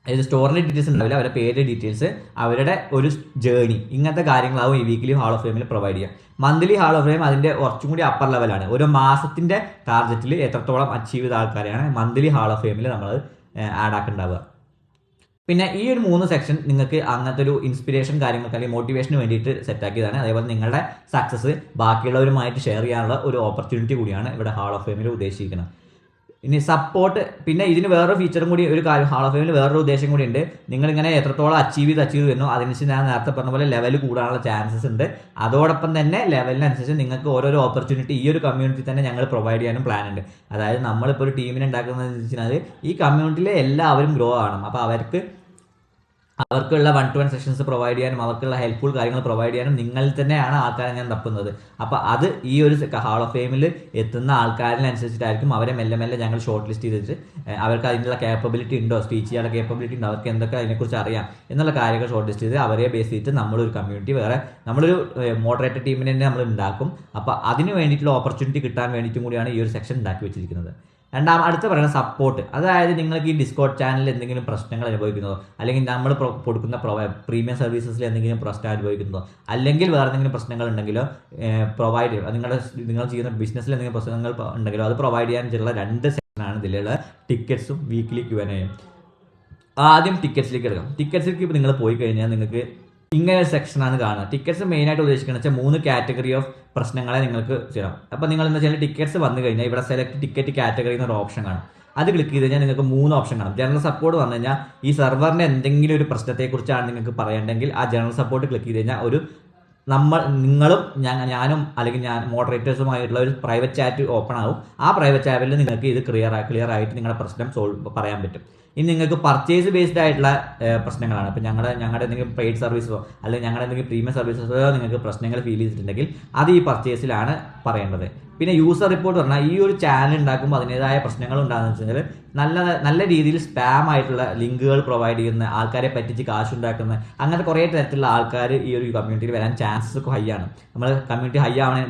സ്റ്റോറിൻ്റെ ഡീറ്റെയിൽസ് ഉണ്ടാവില്ല, അവരുടെ പേര് ഡീറ്റെയിൽസ്, അവരുടെ ഒരു ജേണി, ഇങ്ങനത്തെ കാര്യങ്ങളാവും ഈ വീക്കിലി ഹാൾ ഓഫ് ഫെയിമിൽ പ്രൊവൈഡ് ചെയ്യുക. മന്ത്ലി ഹാൾ ഓഫ് ഫെയിം അതിൻ്റെ കുറച്ചും കൂടി അപ്പർ ലെവലാണ്. ഒരു മാസത്തിൻ്റെ ടാർഗറ്റിൽ എത്രത്തോളം അച്ചീവ് ചെയ്ത ആൾക്കാരെയാണ് മന്ത്ലി ഹാൾ ഓഫ് ഫെയിമിൽ നമ്മൾ ആഡ് ആക്കുന്നുണ്ടാവുക. പിന്നെ ഈ ഒരു 3 സെക്ഷൻ നിങ്ങൾക്ക് അങ്ങനത്തെ ഒരു ഇൻസ്പിറേഷൻ കാര്യങ്ങൾക്ക് അല്ലെങ്കിൽ മോട്ടിവേഷന് വേണ്ടിയിട്ട് സെറ്റാക്കിയതാണ്. അതേപോലെ നിങ്ങളുടെ സക്സസ് ബാക്കിയുള്ളവരുമായിട്ട് ഷെയർ ചെയ്യാനുള്ള ഒരു ഓപ്പർച്യൂണിറ്റി കൂടിയാണ് ഇവിടെ ഹാൾ ഓഫ് ഫെയിമിൽ ഉദ്ദേശിക്കുന്നത്. ഇനി സപ്പോർട്ട്, പിന്നെ ഇതിന് വേറൊരു ഫീച്ചറും കൂടി, ഒരു കാര്യം ഹാൾ ഓഫ് ഫെയിമിൽ വേറൊരു ഉദ്ദേശം കൂടി ഉണ്ട്. നിങ്ങളിങ്ങനെ എത്രത്തോളം അച്ചീവ് വരുന്നു അതിനനുസരിച്ച് ഞാൻ നേരത്തെ പറഞ്ഞ പോലെ ലെവൽ കൂടാനുള്ള ചാൻസസ് ഉണ്ട്. അതോടൊപ്പം തന്നെ ലെവലിനനുസരിച്ച് നിങ്ങൾക്ക് ഓരോരോ ഓപ്പർച്യൂണിറ്റി ഈ ഒരു കമ്മ്യൂണിറ്റി തന്നെ ഞങ്ങൾ പ്രൊവൈഡ് ചെയ്യാനും പ്ലാൻ ഉണ്ട്. അതായത് നമ്മളിപ്പോൾ ഒരു ടീമിനെ ഉണ്ടാക്കുന്നതെന്ന് വെച്ചാൽ ഈ കമ്മ്യൂണിറ്റിയിലെ എല്ലാവരും ഗ്രോ ആവണം. അപ്പോൾ അവർക്കുള്ള 1-to-1 സെഷൻസ് പ്രൊവൈഡ് ചെയ്യാനും അവർക്കുള്ള ഹെൽപ്ഫുൾ കാര്യങ്ങൾ പ്രൊവൈഡ് ചെയ്യാനും നിങ്ങൾ തന്നെയാണ് ആൾക്കാരെ ഞാൻ തപ്പുന്നത്. അപ്പോൾ അത് ഈ ഒരു ഹാൾ ഓഫ് ഫെയിമിൽ എത്തുന്ന ആൾക്കാരിനനുസരിച്ചിട്ടായിരിക്കും അവരെ മെല്ലെ ഞങ്ങൾ ഷോർട്ട് ലിസ്റ്റ് ചെയ്തിട്ട് അവർക്ക് അതിനുള്ള കേപ്പബിലിറ്റി ഉണ്ടോ, സ്പീച്ച് ചെയ്യാനുള്ള കേപ്പബിലിറ്റി ഉണ്ടോ, അവർക്ക് എന്തൊക്കെ അതിനെക്കുറിച്ച് അറിയാം എന്നുള്ള കാര്യങ്ങൾ ഷോർട്ട് ലിസ്റ്റ് ചെയ്ത് അവരെ ബേസ് ചെയ്തിട്ട് നമ്മളൊരു കമ്മ്യൂണിറ്റി നമ്മളൊരു മോഡറേറ്റർ ടീമിനെ തന്നെ നമ്മൾ ഉണ്ടാക്കും. അപ്പോൾ അതിന് വേണ്ടിയിട്ടുള്ള ഓപ്പർച്യൂണിറ്റി കിട്ടാൻ വേണ്ടിയിട്ടും കൂടിയാണ് ഈ ഒരു സെക്ഷൻ ഉണ്ടാക്കി വെച്ചിരിക്കുന്നത്. അടുത്ത പറയുന്നത് സപ്പോർട്ട്. അതായത് നിങ്ങൾക്ക് ഈ ഡിസ്കോഡ് ചാനലിൽ എന്തെങ്കിലും പ്രശ്നങ്ങൾ അനുഭവിക്കുന്നതോ, അല്ലെങ്കിൽ നമ്മൾ കൊടുക്കുന്ന പ്രീമിയം സർവീസസിൽ എന്തെങ്കിലും പ്രശ്നം അനുഭവിക്കുന്നതോ, അല്ലെങ്കിൽ വേറെ എന്തെങ്കിലും പ്രശ്നങ്ങൾ ഉണ്ടെങ്കിലോ പ്രൊവൈഡ് ചെയ്യും, നിങ്ങൾ ചെയ്യുന്ന ബിസിനസ്സിൽ എന്തെങ്കിലും പ്രശ്നങ്ങൾ ഉണ്ടെങ്കിലോ അത് പ്രൊവൈഡ് ചെയ്യാനുള്ള 2 സെക്ഷനാണ് ഇതിലുള്ള ടിക്കറ്റ്സും വീക്ക്ലി Q&A. ആദ്യം ടിക്കറ്റ്സിലേക്ക് എടുക്കാം. ടിക്കറ്റ്സിലേക്ക് ഇപ്പോൾ നിങ്ങൾ പോയി കഴിഞ്ഞാൽ നിങ്ങൾക്ക് ഇങ്ങനെ ഒരു സെക്ഷനാണ് കാണുക. ടിക്കറ്റ്സ് മെയിനായിട്ട് ഉദ്ദേശിക്കുന്നത് വെച്ചാൽ 3 കാറ്റഗറി ഓഫ് പ്രശ്നങ്ങളെ നിങ്ങൾക്ക് ചെയ്യാം. അപ്പോൾ നിങ്ങൾ എന്താ വെച്ചാൽ ടിക്കറ്റ്സ് വന്നു കഴിഞ്ഞാൽ ഇവിടെ സെലക്ട് ടിക്കറ്റ് കാറ്റഗറി എന്നൊരു ഓപ്ഷൻ കാണും. അത് ക്ലിക്ക് ചെയ്ത് കഴിഞ്ഞാൽ നിങ്ങൾക്ക് 3 ഓപ്ഷൻ കാണും. ജനറൽ സപ്പോർട്ട് വന്നു കഴിഞ്ഞാൽ ഈ സെർവറിൻ്റെ എന്തെങ്കിലും ഒരു പ്രശ്നത്തെക്കുറിച്ചാണ് നിങ്ങൾക്ക് പറയേണ്ടെങ്കിൽ ആ ജനറൽ സപ്പോർട്ട് ക്ലിക്ക് ചെയ്ത് കഴിഞ്ഞാൽ നിങ്ങളും ഞാനും അല്ലെങ്കിൽ മോഡറേറ്റേഴ്സുമായിട്ടുള്ള ഒരു പ്രൈവറ്റ് ചാറ്റ് ഓപ്പൺ ആവും. ആ പ്രൈവറ്റ് ചാറ്റിൽ നിങ്ങൾക്ക് ഇത് ക്ലിയർ ആയിട്ട് നിങ്ങളുടെ പ്രശ്നം പറയാൻ പറ്റും. ഇനി നിങ്ങൾക്ക് പർച്ചേസ് ബേസ്ഡ് ആയിട്ടുള്ള പ്രശ്നങ്ങളാണ്. ഇപ്പോൾ ഞങ്ങളുടെ എന്തെങ്കിലും പെയ്ഡ് സർവീസോ അല്ലെങ്കിൽ ഞങ്ങളുടെ എന്തെങ്കിലും പ്രീമിയം സർവീസസോ നിങ്ങൾക്ക് പ്രശ്നങ്ങൾ ഫീൽ ചെയ്തിട്ടുണ്ടെങ്കിൽ അത് ഈ പർച്ചേസിലാണ് പറയേണ്ടത്. പിന്നെ യൂസർ റിപ്പോർട്ട് പറഞ്ഞാൽ ഈ ഒരു ചാനൽ ഉണ്ടാക്കുമ്പോൾ അതിൻ്റെതായ പ്രശ്നങ്ങൾ ഉണ്ടാകുന്ന വെച്ച് കഴിഞ്ഞാൽ നല്ല രീതിയിൽ സ്പാം ആയിട്ടുള്ള ലിങ്കുകൾ പ്രൊവൈഡ് ചെയ്യുന്ന, ആൾക്കാരെ പറ്റിച്ച് കാശുണ്ടാക്കുന്ന, അങ്ങനെ കുറേ തരത്തിലുള്ള ആൾക്കാർ ഈ ഒരു കമ്മ്യൂണിറ്റിയിൽ വരാൻ ചാൻസസ് ഒക്കെ ഹൈ ആണ്. നമ്മൾ കമ്മ്യൂണിറ്റി ഹൈ ആവണേ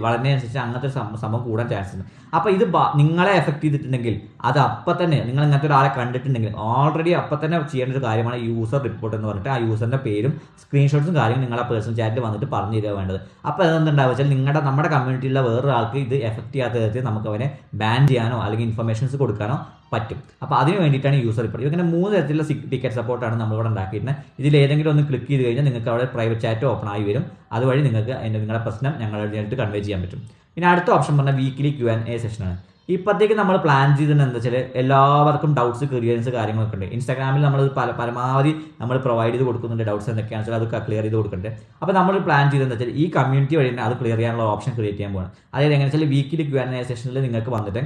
വളരുന്നതിനനുസരിച്ച് അങ്ങനത്തെ സംഭവം കൂടാൻ ചാൻസ് ഉണ്ട്. അപ്പോൾ ഇത് നിങ്ങളെ എഫക്ട് ചെയ്തിട്ടുണ്ടെങ്കിൽ അത് അപ്പം തന്നെ നിങ്ങൾ ഇങ്ങനത്തെ ഒരാളെ കണ്ടിട്ടുണ്ടെങ്കിൽ ഓൾറെഡി അപ്പം തന്നെ ചെയ്യേണ്ട ഒരു കാര്യമാണ് യൂസർ റിപ്പോർട്ട് എന്ന് പറഞ്ഞിട്ട് ആ യൂസറിൻ്റെ പേരും സ്ക്രീൻഷോട്ട്സും കാര്യങ്ങളും നിങ്ങൾ ആ പേഴ്സണൽ ചാറ്റിൽ വന്നിട്ട് പറഞ്ഞു തരിക വേണ്ടത്. അപ്പോൾ അതെന്തുണ്ടാവുക വെച്ചാൽ നമ്മുടെ കമ്മ്യൂണിറ്റിയിലുള്ള വേറൊരാൾക്ക് ഇത് എഫക്ട് ചെയ്യാത്ത തരത്തിൽ നമുക്ക് അവനെ ബാൻ ചെയ്യാനോ അല്ലെങ്കിൽ ഇൻഫർമേഷൻസ് കൊടുക്കാനോ പറ്റും. അപ്പോൾ അതിന് വേണ്ടിയിട്ടാണ് യൂസർ റിപ്പോർട്ട്. ഇങ്ങനെ 3 തരത്തിലുള്ള ടിക്കറ്റ് സപ്പോർട്ടാണ് നമ്മളിവിടെ ഉണ്ടാക്കിയിരുന്നത്. ഇതിൽ ഏതെങ്കിലും ഒന്ന് ക്ലിക്ക് ചെയ്ത് കഴിഞ്ഞാൽ നിങ്ങൾക്ക് അവിടെ പ്രൈവറ്റ് ചാറ്റ് ഓപ്പൺ ആയി വരും. അതുവഴി നിങ്ങൾക്ക് നിങ്ങളുടെ പ്രശ്നം ഞങ്ങളുടെ കൺവേ ചെയ്യാൻ പറ്റും. പിന്നെ അടുത്ത ഓപ്ഷൻ പറഞ്ഞാൽ വീക്ക്ലി Q&A സെഷനാണ്. ഇപ്പോഴത്തേക്ക് നമ്മൾ പ്ലാൻ ചെയ്തിട്ട് എന്താ വെച്ചാൽ എല്ലാവർക്കും ഡൗട്ട്സ്, ക്ലിയറൻസ് കാര്യങ്ങളൊക്കെ ഉണ്ട്. ഇൻസ്റ്റാഗ്രാമിൽ നമ്മൾ പരമാവധി നമ്മൾ പ്രൊവൈഡ് ചെയ്ത് കൊടുക്കുന്നുണ്ട്. ഡൗട്ട്സ് എന്തൊക്കെയാണെന്ന് വെച്ചാൽ അതൊക്കെ ക്ലിയർ ചെയ്ത് കൊടുക്കുന്നുണ്ട്. അപ്പോൾ നമ്മൾ പ്ലാൻ ചെയ്തെന്ന് വെച്ചാൽ ഈ കമ്മ്യൂണിറ്റി വഴി തന്നെ അത് ക്ലിയർ ചെയ്യാനുള്ള ഓപ്ഷൻ ക്രിയേറ്റ് ചെയ്യാൻ പോകണം. അതായത് എങ്ങനെ വെച്ചാൽ വീക്കിലി Q&A സെഷനിൽ നിങ്ങൾക്ക് വന്നിട്ട്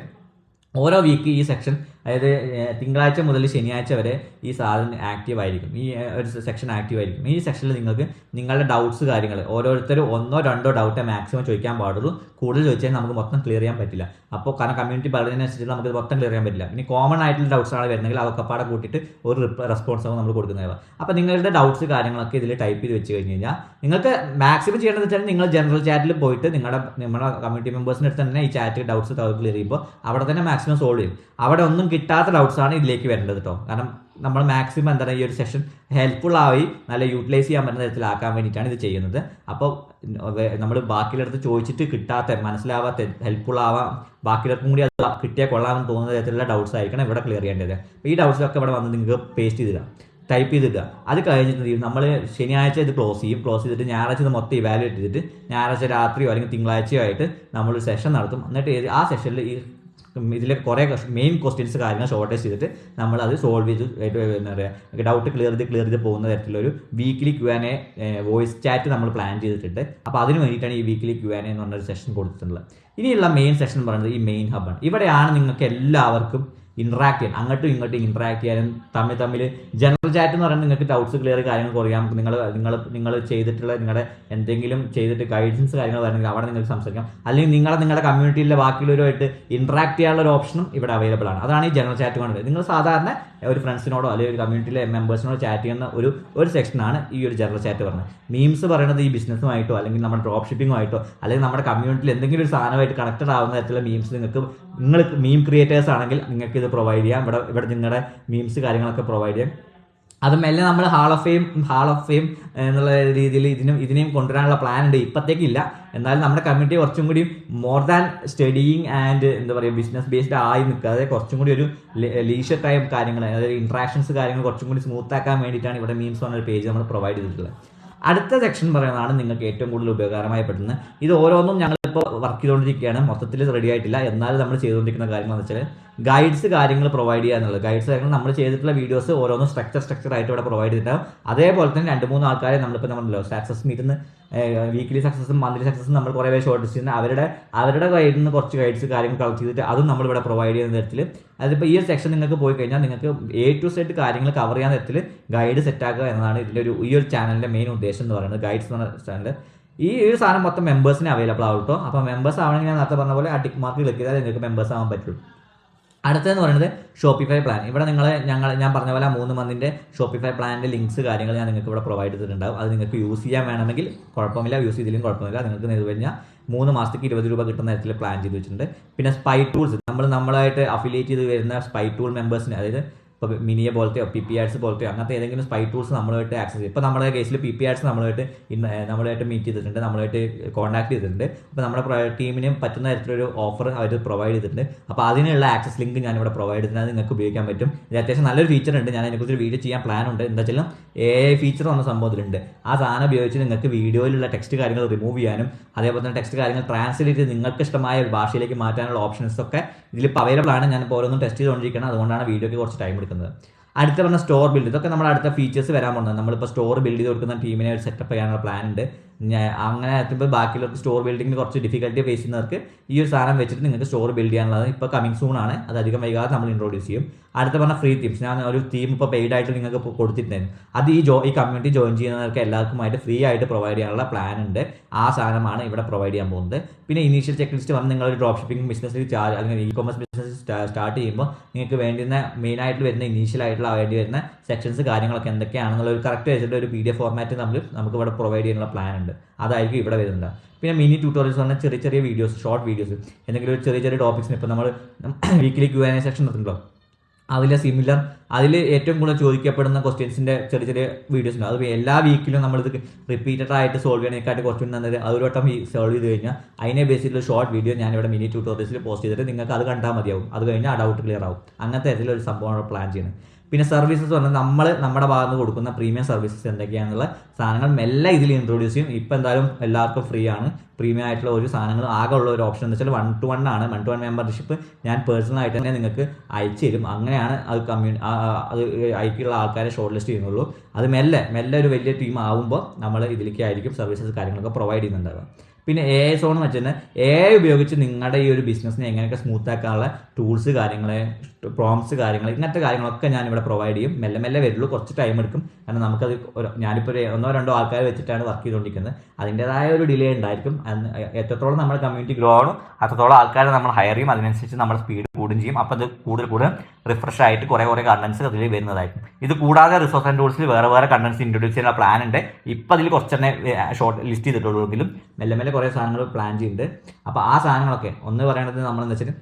ഓരോ വീക്ക് ഈ സെക്ഷൻ അതായത് തിങ്കളാഴ്ച മുതൽ ശനിയാഴ്ച വരെ ഈ സാധനം ആക്റ്റീവ് ആയിരിക്കും, ഈ ഒരു സെക്ഷൻ ആക്റ്റീവ് ആയിരിക്കും. ഈ സെക്ഷനിൽ നിങ്ങൾക്ക് നിങ്ങളുടെ ഡൗട്ട്സ് കാര്യങ്ങൾ ഓരോരുത്തരും 1-2 ഡൗട്ടേ മാക്സിമം ചോദിക്കാൻ പാടുള്ളൂ. കൂടുതൽ ചോദിച്ചാൽ നമുക്ക് മൊത്തം ക്ലിയർ ചെയ്യാൻ പറ്റില്ല. അപ്പോൾ കാരണം കമ്മ്യൂണിറ്റി പറയുന്നതിനനുസരിച്ച് നമുക്ക് മൊത്തം ക്ലിയർ ചെയ്യാൻ പറ്റില്ല. ഇനി കോമൺ ആയിട്ടുള്ള ഡൗട്ട്സ് ആണ് വരുന്നെങ്കിൽ അതൊക്കെ പാടെ കൂട്ടിയിട്ട് ഒരു റെസ്പോൺസ് ആവും നമ്മൾ കൊടുക്കുന്നത്. അപ്പോൾ നിങ്ങളുടെ ഡൗട്ട്സ് കാര്യങ്ങളൊക്കെ ഇതിൽ ടൈപ്പ് ചെയ്ത് വെച്ച് കഴിഞ്ഞ് കഴിഞ്ഞാൽ നിങ്ങൾക്ക് മാക്സിമം ചെയ്യേണ്ടത് വെച്ചാൽ നിങ്ങൾ ജനറൽ ചാറ്റിൽ പോയിട്ട് നമ്മുടെ കമ്മ്യൂണിറ്റി മെമ്പേഴ്സിൻ്റെ അടുത്ത് തന്നെ ഈ ചാറ്റ് ഡൗട്ട്സ് ക്ലിയർ ചെയ്യുമ്പോൾ അവിടെ തന്നെ മാക്സിമം സോൾവ് ചെയ്യും. അവിടെ ഒന്നും കിട്ടാത്ത ഡൗട്ട്സ് ആണ് ഇതിലേക്ക് വരേണ്ടത് കേട്ടോ. കാരണം നമ്മൾ മാക്സിമം എന്താണ് ഈ ഒരു സെഷൻ ഹെൽപ്ഫുൾ ആയി നല്ല യൂട്ടിലൈസ് ചെയ്യാൻ പറ്റുന്ന തരത്തിലാക്കാൻ വേണ്ടിയിട്ടാണ് ഇത് ചെയ്യുന്നത്. അപ്പോൾ നമ്മൾ ബാക്കിയുള്ളടത്ത് ചോദിച്ചിട്ട് കിട്ടാത്ത, മനസ്സിലാവാത്ത, ഹെൽപ്ഫുൾ ആവാം, ബാക്കിയുള്ളവർക്കും കൂടി അത് കിട്ടിയാൽ കൊള്ളാമെന്ന് തോന്നുന്ന തരത്തിലുള്ള ഡൗട്ട്സ് ആയിരിക്കണം ഇവിടെ ക്ലിയർ ചെയ്യേണ്ടത്. അപ്പോൾ ഈ ഡൗട്ട്സൊക്കെ ഇവിടെ വന്ന് നിങ്ങൾക്ക് പേസ്റ്റ് ചെയ്തിടാം, ടൈപ്പ് ചെയ്തിടുക. അത് കഴിഞ്ഞിട്ട് നമ്മൾ ശനിയാഴ്ച ഇത് ക്ലോസ് ചെയ്തിട്ട് ഞായറാഴ്ച ഇത് മൊത്തം ഇവാലുവേറ്റ് ചെയ്തിട്ട് ഞായറാഴ്ച രാത്രിയോ അല്ലെങ്കിൽ തിങ്കളാഴ്ചയോ ആയിട്ട് നമ്മളൊരു സെഷൻ നടത്തും. എന്നിട്ട് ആ സെഷനിൽ ഈ ഇതിലെ കുറേ മെയിൻ ക്വസ്റ്റ്യൻസ് കാര്യങ്ങൾ ഷോർട്ടേജ് ചെയ്തിട്ട് നമ്മളത് സോൾവ് ചെയ്ത് എന്താ പറയുക ഡൗട്ട് ക്ലിയർ ചെയ്ത് പോകുന്ന തരത്തിലൊരു വീക്ക്ലി Q&A വോയിസ് ചാറ്റ് നമ്മൾ പ്ലാൻ ചെയ്തിട്ടുണ്ട്. അപ്പോൾ അതിന് വേണ്ടിയിട്ടാണ് ഈ വീക്ക്ലി Q&A എന്ന് പറഞ്ഞൊരു സെഷൻ കൊടുത്തിട്ടുള്ളത്. ഇനിയുള്ള മെയിൻ സെഷൻ പറയുന്നത് ഈ മെയിൻ ഹബ്ബാണ്. ഇവിടെയാണ് നിങ്ങൾക്ക് എല്ലാവർക്കും ഇൻട്രാക്ട് ചെയ്യാൻ, അങ്ങോട്ടും ഇങ്ങോട്ടും ഇൻട്രാക്ട് ചെയ്യാനും തമ്മിൽ ജനറൽ ചാറ്റ് എന്ന് പറയുന്നത് നിങ്ങൾക്ക് ഡൗട്ട്സ് ക്ലിയർ കാര്യങ്ങൾ കുറയാം. നിങ്ങൾ ചെയ്തിട്ടുള്ള നിങ്ങളുടെ എന്തെങ്കിലും ചെയ്തിട്ട് ഗൈഡൻസ് കാര്യങ്ങൾ വരണമെങ്കിൽ അവിടെ നിങ്ങൾക്ക് സംസാരിക്കാം. അല്ലെങ്കിൽ നിങ്ങളുടെ കമ്മ്യൂണിറ്റിയിലെ ബാക്കിയുള്ളവരുമായിട്ട് ഇൻട്രാക്ട് ചെയ്യാനുള്ള ഒരു ഓപ്ഷനും ഇവിടെ അവൈലബിൾ ആണ്. അതാണ് ഈ ജനറൽ ചാറ്റ് കൊണ്ട് നിങ്ങൾ സാധാരണ ഒരു ഫ്രണ്ട്സിനോടോ അല്ലെങ്കിൽ ഒരു കമ്മ്യൂണിറ്റിയിലെ മെമ്പേഴ്സിനോടോ ചാറ്റ് ചെയ്യുന്ന ഒരു സെക്ഷനാണ് ഈ ഒരു ജനറൽ ചാറ്റ് പറയുന്നത്. മീംസ് പറയുന്നത് ഈ ബിസിനസ്സുമായിട്ടോ അല്ലെങ്കിൽ നമ്മുടെ ഡ്രോപ്പ് ഷിപ്പിങ്ങുമായിട്ടോ അല്ലെങ്കിൽ നമ്മുടെ കമ്മ്യൂണിറ്റിയിൽ എന്തെങ്കിലും ഒരു സാധനമായിട്ട് കണക്റ്റഡ് ആവുന്ന തരത്തിലുള്ള മീംസ് നിങ്ങൾ മീം ക്രിയേറ്റേഴ്സ് ആണെങ്കിൽ നിങ്ങൾക്ക് ഇത് പ്രൊവൈഡ് ചെയ്യാം. ഇവിടെ നിങ്ങളുടെ മീംസ് കാര്യങ്ങളൊക്കെ പ്രൊവൈഡ് ചെയ്യാം. അത് മെല്ലെ നമ്മൾ ഹാൾ ഓഫ് ഫെയിം എന്നുള്ള രീതിയിൽ ഇതിനെയും കൊണ്ടുവരാനുള്ള പ്ലാൻ ഉണ്ട്. ഇപ്പോഴത്തേക്കില്ല, എന്നാലും നമ്മുടെ കമ്മ്യൂണിറ്റി കുറച്ചും കൂടി മോർ ദാൻ സ്റ്റഡിയിങ് ആൻഡ് എന്താ പറയുക ബിസിനസ് ബേസ്ഡ് ആയി നിൽക്കാതെ കുറച്ചും കൂടി ഒരു ലീഷർ ടൈം കാര്യങ്ങൾ, അതായത് ഇൻട്രാക്ഷൻസ് കാര്യങ്ങൾ കുറച്ചും കൂടി സ്മൂത്ത് ആക്കാൻ വേണ്ടിയിട്ടാണ് ഇവിടെ മീംസ് പറഞ്ഞൊരു പേജ് നമ്മൾ പ്രൊവൈഡ് ചെയ്തിട്ടുള്ളത്. അടുത്ത സെക്ഷൻ പറയുന്നതാണ് നിങ്ങൾക്ക് ഏറ്റവും കൂടുതൽ ഉപകാരമായി പെടുന്നത്. ഇത് ഓരോന്നും ഞങ്ങളിപ്പോൾ വർക്ക് ചെയ്തുകൊണ്ടിരിക്കുകയാണ്, മൊത്തത്തിൽ റെഡി ആയിട്ടില്ല. എന്നാലും നമ്മൾ ചെയ്തുകൊണ്ടിരിക്കുന്ന കാര്യങ്ങൾ എന്ന് വെച്ചാൽ ഗൈഡ്സ് കാര്യങ്ങൾ പ്രൊവൈഡ് ചെയ്യുക എന്നുള്ളത്. ഗൈഡ്സ് കാര്യങ്ങൾ നമ്മൾ ചെയ്തിട്ടുള്ള വീഡിയോസ് ഓരോന്നും സ്ട്രക്ചർ ആയിട്ട് ഇവിടെ പ്രൊവൈഡ് ചെയ്തിട്ടാവും. അതേപോലെ തന്നെ 2-3 ആൾക്കാരെ നമ്മളിപ്പോൾ നമ്മളല്ലോ സക്സസ് മീറ്റിൽ നിന്ന് വീക്ക്ലി സക്സസും മന്ത്ലി സക്സസും നമ്മൾ കുറേ പേര് ഷോർട്ട് ലിസ്റ്റ് ചെയ്യുന്ന അവരുടെ കയ്യിൽ നിന്ന് കുറച്ച് ഗൈഡ്സ് കാര്യങ്ങൾ കളക്ട് ചെയ്തിട്ട് അതും നമ്മളിവിടെ പ്രൊവൈഡ് ചെയ്യുന്ന തരത്തിൽ. അതിപ്പോൾ ഈ ഒരു സെക്ഷൻ നിങ്ങൾക്ക് പോയി കഴിഞ്ഞാൽ നിങ്ങൾക്ക് A to Z കാര്യങ്ങൾ കവർ ചെയ്യാൻ തരത്തിൽ ഗൈഡ് സെറ്റാക്കുക എന്നതാണ് ഈ ഒരു ചാനലിൻ്റെ മെയിൻ ഉദ്ദേശം എന്ന് പറയുന്നത്. ഗൈഡ്സ് എന്ന് പറഞ്ഞ ചാനൽ ഈ ഒരു സാധനം മൊത്തം മെമ്പേഴ്സിന് അവൈലബിൾ ആവും കേട്ടോ. അപ്പോൾ മെമ്പേഴ്സ് ആവണമെങ്കിൽ ഞാൻ നേരത്തെ പറഞ്ഞ പോലെ ആ ടിക്ക് മാർക്ക് ക്ലിക്ക് ചെയ്താൽ നിങ്ങൾക്ക് മെമ്പേഴ്സ് ആവാൻ പറ്റുള്ളൂ. അടുത്തതെന്ന് പറയുന്നത് ഷോപ്പിഫൈ പ്ലാൻ. ഇവിടെ ഞാൻ പറഞ്ഞ പോലെ 3 മന്തിൻ്റെ ഷോപ്പിഫൈ പ്ലാനിൻ്റെ ലിങ്ക്സ് കാര്യങ്ങൾ ഞാൻ നിങ്ങൾക്ക് ഇവിടെ പ്രൊവൈഡ് ചെയ്തിട്ടുണ്ടാവും. അത് നിങ്ങൾക്ക് യൂസ് ചെയ്യാൻ വേണമെങ്കിൽ കുഴപ്പമില്ല, യൂസ് ചെയ്തില്ലെങ്കിൽ കുഴപ്പമില്ല. നിങ്ങൾക്ക് നേരിട്ട് കഴിഞ്ഞാൽ 3 മാസത്തേക്ക് 20 രൂപ കിട്ടുന്ന തരത്തിൽ പ്ലാൻ ചെയ്ത് വെച്ചിട്ടുണ്ട്. പിന്നെ സ്പൈ ടൂൾസ് നമ്മളായിട്ട് അഫിലിയേറ്റ് ചെയ്ത് വരുന്ന സ്പൈ ടൂൾ മെമ്പേഴ്സിന്, അതായത് ഇപ്പോൾ മിനിയെ പോലത്തെയോ PP Ads പോലത്തെയോ അങ്ങനത്തെ ഏതെങ്കിലും സ്പൈ ടൂൾസ് നമ്മളുമായിട്ട് ആക്സസ് ചെയ്യും. ഇപ്പോൾ നമ്മുടെ കേസിൽ PP Ads നമ്മളുമായിട്ട് മീറ്റ് ചെയ്തിട്ടുണ്ട്, നമ്മളുമായിട്ട് കോൺടാക്ട് ചെയ്തിട്ടുണ്ട്. അപ്പോൾ നമ്മുടെ ടീമിന് പറ്റുന്ന തരത്തിലൊരു ഓഫർ അവർ പ്രൊവൈഡ് ചെയ്തിട്ടുണ്ട്. അപ്പോൾ അതിനുള്ള ആക്സസ് ലിങ്ക് ഞാനിവിടെ പ്രൊവൈഡ് ചെയ്തിട്ടുണ്ട്, നിങ്ങൾക്ക് ഉപയോഗിക്കാൻ പറ്റും. ഇത് അത്യാവശ്യം നല്ലൊരു ഫീച്ചർ ഉണ്ട്. ഞാൻ അതിനെക്കുറിച്ച് വീഡിയോ ചെയ്യാൻ പ്ലാൻ ഉണ്ട്. എന്താ വെച്ചാൽ AI ഫീച്ചർ വന്ന സംഭവത്തിലുണ്ട്. ആ സാധനം ഉപയോഗിച്ച് നിങ്ങൾക്ക് വീഡിയോയിലുള്ള ടെക്സ്റ്റ് കാര്യങ്ങൾ റിമൂവ് ചെയ്യാനും അതേപോലെ തന്നെ ടെക്സ്റ്റ് കാര്യങ്ങൾ ട്രാൻസ്ലേറ്റ് ചെയ്ത് നിങ്ങൾക്ക് ഇഷ്ടമായ ഒരു ഭാഷയിലേക്ക് മാറ്റാനുള്ള ഓപ്ഷൻസ് ഒക്കെ ഇതിലിപ്പോൾ അവൈലബിൾ ആണ്. ഞാനിപ്പോൾ ഓരോന്നും ടെസ്റ്റ് ചെയ്തുകൊണ്ടിരിക്കണം, അതുകൊണ്ടാണ് വീഡിയോയ്ക്ക് കുറച്ച് ടൈം എടുക്കുന്നത്. അടുത്ത പറഞ്ഞ സ്റ്റോർ ബിൽഡ്, ഇതൊക്കെ നമ്മുടെ അടുത്ത ഫീച്ചേഴ്സ് വരാൻ പോകുന്നത്. നമ്മളിപ്പോൾ സ്റ്റോർ ബിൽഡ് ചെയ്ത് കൊടുക്കുന്ന ടീമിനെ ഒരു സെറ്റപ്പ് ചെയ്യാനുള്ള പ്ലാൻ ഉണ്ട്. അങ്ങനെ എത്തുമ്പോൾ ബാക്കിയുള്ളവർക്ക് സ്റ്റോർ ബിൽഡിങ്ങിന് കുറച്ച് ഡിഫിക്കൽറ്റി ഫേസ് ചെയ്യുന്നവർക്ക് ഈ ഒരു സാധനം വെച്ചിട്ട് നിങ്ങൾക്ക് സ്റ്റോർ ബിൽഡ് ചെയ്യാനുള്ളത് ഇപ്പോൾ കമ്മിങ് സൂൺ ആണ്. അത് അധികം വൈകാതെ നമ്മൾ ഇൻട്രോഡ്യൂസ് ചെയ്യും. അടുത്ത പറഞ്ഞ ഫ്രീ തീംസ്, ഞാൻ ഒരു തീം ഇപ്പോൾ പെയ്ഡ് ആയിട്ട് നിങ്ങൾക്ക് കൊടുത്തിട്ടുണ്ടായിരുന്നു. അത് ഈ കമ്മ്യൂണിറ്റി ജോയിൻ ചെയ്യുന്നവർക്ക് എല്ലാവർക്കുമായിട്ട് ഫ്രീ ആയിട്ട് പ്രൊവൈഡ് ചെയ്യാനുള്ള പ്ലാൻ ഉണ്ട്. ആ സാധനമാണ് ഇവിടെ പ്രൊവൈഡ് ചെയ്യാൻ പോകുന്നത്. പിന്നെ ഇനീഷ്യൽ ചെക്ക് ലിസ്റ്റ് വന്ന് നിങ്ങളൊരു ഡ്രോപ്പ് ഷിപ്പിംഗ് ബിസിനസ്സിൽ അല്ലെങ്കിൽ ഇ-കൊമേഴ്സ് ബിസിനസ് സ്റ്റാർട്ട് ചെയ്യുമ്പോൾ നിങ്ങൾക്ക് വേണ്ടുന്ന മെയിനായിട്ട് വരുന്ന ഇനീഷ്യലായിട്ടുള്ള വേണ്ടി വരുന്ന സെക്ഷൻസ് കാര്യങ്ങളൊക്കെ എന്തൊക്കെയാണെന്നുള്ള ഒരു കറക്റ്റ് വെച്ചിട്ട് ഒരു PDF ഫോർമാറ്റ് നമുക്ക് ഇവിടെ പ്രൊവൈഡ് ചെയ്യാനുള്ള പ്ലാൻ ഉണ്ട്. അതായിരിക്കും ഇവിടെ വരുന്നത്. പിന്നെ മിനി ട്യൂട്ടോറിയൽസ് പറഞ്ഞാൽ ചെറിയ വീഡിയോസ്, ഷോർട്ട് വീഡിയോസ്, എന്തെങ്കിലും ഒരു ചെറിയ ടോപ്പിക്സിന് ഇപ്പോൾ നമ്മൾ വീക്കിലി Q&A സെക്ഷൻ നടത്തുന്നുണ്ടോ അതിൽ ഏറ്റവും കൂടുതൽ ചോദിക്കപ്പെടുന്ന ക്വസ്റ്റ്യൻസിൻ്റെ ചെറിയ വീഡിയോസ് ഉണ്ട്. അത് എല്ലാ വീക്കിലും നമ്മളിത് റിപ്പീറ്റഡ് ആയിട്ട് സോൾവ് ചെയ്യണേക്കാട്ട് കുറച്ചുകൂടി നല്ലത് അതൊരു വട്ടം സോൾവ് ചെയ്ത് കഴിഞ്ഞാൽ അതിനെ ബേസ് ചെയ്തിട്ടുള്ള ഷോർട്ട് വീഡിയോ ഞാനിവിടെ മിനി ട്യൂട്ടോറിയൽസിൽ പോസ്റ്റ് ചെയ്തിട്ട് നിങ്ങൾക്ക് അത് കണ്ടാൽ മതിയാവും. അത് കഴിഞ്ഞാൽ ആ ഡൗട്ട് ക്ലിയർ ആവും. അങ്ങനത്തെ തരത്തിലൊരു സംഭവമാണ് പ്ലാൻ ചെയ്യുന്നത്. പിന്നെ സർവീസസ് പറഞ്ഞാൽ നമ്മുടെ ഭാഗത്ത് നിന്ന് കൊടുക്കുന്ന പ്രീമിയം സർവീസസ് എന്തൊക്കെയാണെന്നുള്ള സാധനങ്ങൾ മെല്ലെ ഇതിൽ ഇൻട്രൊഡ്യൂസ് ചെയ്യും. ഇപ്പോൾ എന്തായാലും എല്ലാവർക്കും ഫ്രീ ആണ്. പ്രീമിയം ആയിട്ടുള്ള ഒരു സാധനങ്ങൾ ആകെ ഉള്ള ഒരു ഓപ്ഷൻ എന്ന് വെച്ചാൽ 1-to-1 ആണ്. 1-to-1 മെമ്പർഷിപ്പ് ഞാൻ പേഴ്സണലായിട്ട് തന്നെ നിങ്ങൾക്ക് അയച്ചു തരും. അങ്ങനെയാണ് അത് അത് അയക്കുള്ള ആൾക്കാരെ ഷോർട്ട് ലിസ്റ്റ് ചെയ്യുന്നുള്ളൂ. അത് മെല്ലെ ഒരു വലിയ ടീം ആകുമ്പോൾ നമ്മൾ ഇതിലേക്ക് ആയിരിക്കും സർവീസസ് കാര്യങ്ങളൊക്കെ പ്രൊവൈഡ് ചെയ്യുന്നുണ്ടാവുക. പിന്നെ AI സോൺ എന്ന് വെച്ചാൽ AI ഉപയോഗിച്ച് നിങ്ങളുടെ ഈ ഒരു ബിസിനസ്സിനെ എങ്ങനെയൊക്കെ സ്മൂത്ത് ആക്കാനുള്ള ടൂൾസ് കാര്യങ്ങൾ, പ്രോംസ് കാര്യങ്ങൾ, ഇങ്ങനത്തെ കാര്യങ്ങളൊക്കെ ഞാനിവിടെ പ്രൊവൈഡ് ചെയ്യും. മെല്ലെ മെല്ലെ വരുള്ളൂ, കുറച്ച് ടൈം എടുക്കും. കാരണം നമുക്കത് ഞാനിപ്പോൾ 1-2 ആൾക്കാർ വെച്ചിട്ടാണ് വർക്ക് ചെയ്തുകൊണ്ടിരിക്കുന്നത്. അതിൻ്റെതായ ഒരു ഡിലേ ഉണ്ടായിരിക്കും. എത്രത്തോളം നമ്മുടെ കമ്മ്യൂണിറ്റി ഗ്രോ ആണോ അത്രത്തോളം ആൾക്കാരെ നമ്മൾ ഹയർ ചെയ്യും. അതിനനുസരിച്ച് നമ്മൾ സ്പീഡ് കൂടും ചെയ്യും. അപ്പോൾ അത് കൂടുതൽ റിഫ്രഷ് ആയിട്ട് കുറേ കണ്ടൻസ് അതിൽ വരുന്നതായിരിക്കും. ഇത് കൂടാതെ റിസോഴ്സ് ആൻഡ് ടൂൾസിൽ വേറെ കണ്ടൻസ് ഇൻട്രൊഡ്യൂസ് ചെയ്യാനുള്ള പ്ലാൻ ഉണ്ട്. ഇപ്പം അതിൽ കുറച്ചെന്നെ ഷോർട്ട് ലിസ്റ്റ് ചെയ്തിട്ടുള്ളൂ എങ്കിലും മെല്ലെ മെല്ലെ കുറേ സാധനങ്ങൾ പ്ലാൻ ചെയ്യുന്നുണ്ട്. അപ്പോൾ ആ സാധനങ്ങളൊക്കെ ഒന്ന് പറയണത് നമ്മളെന്ന് വെച്ചാൽ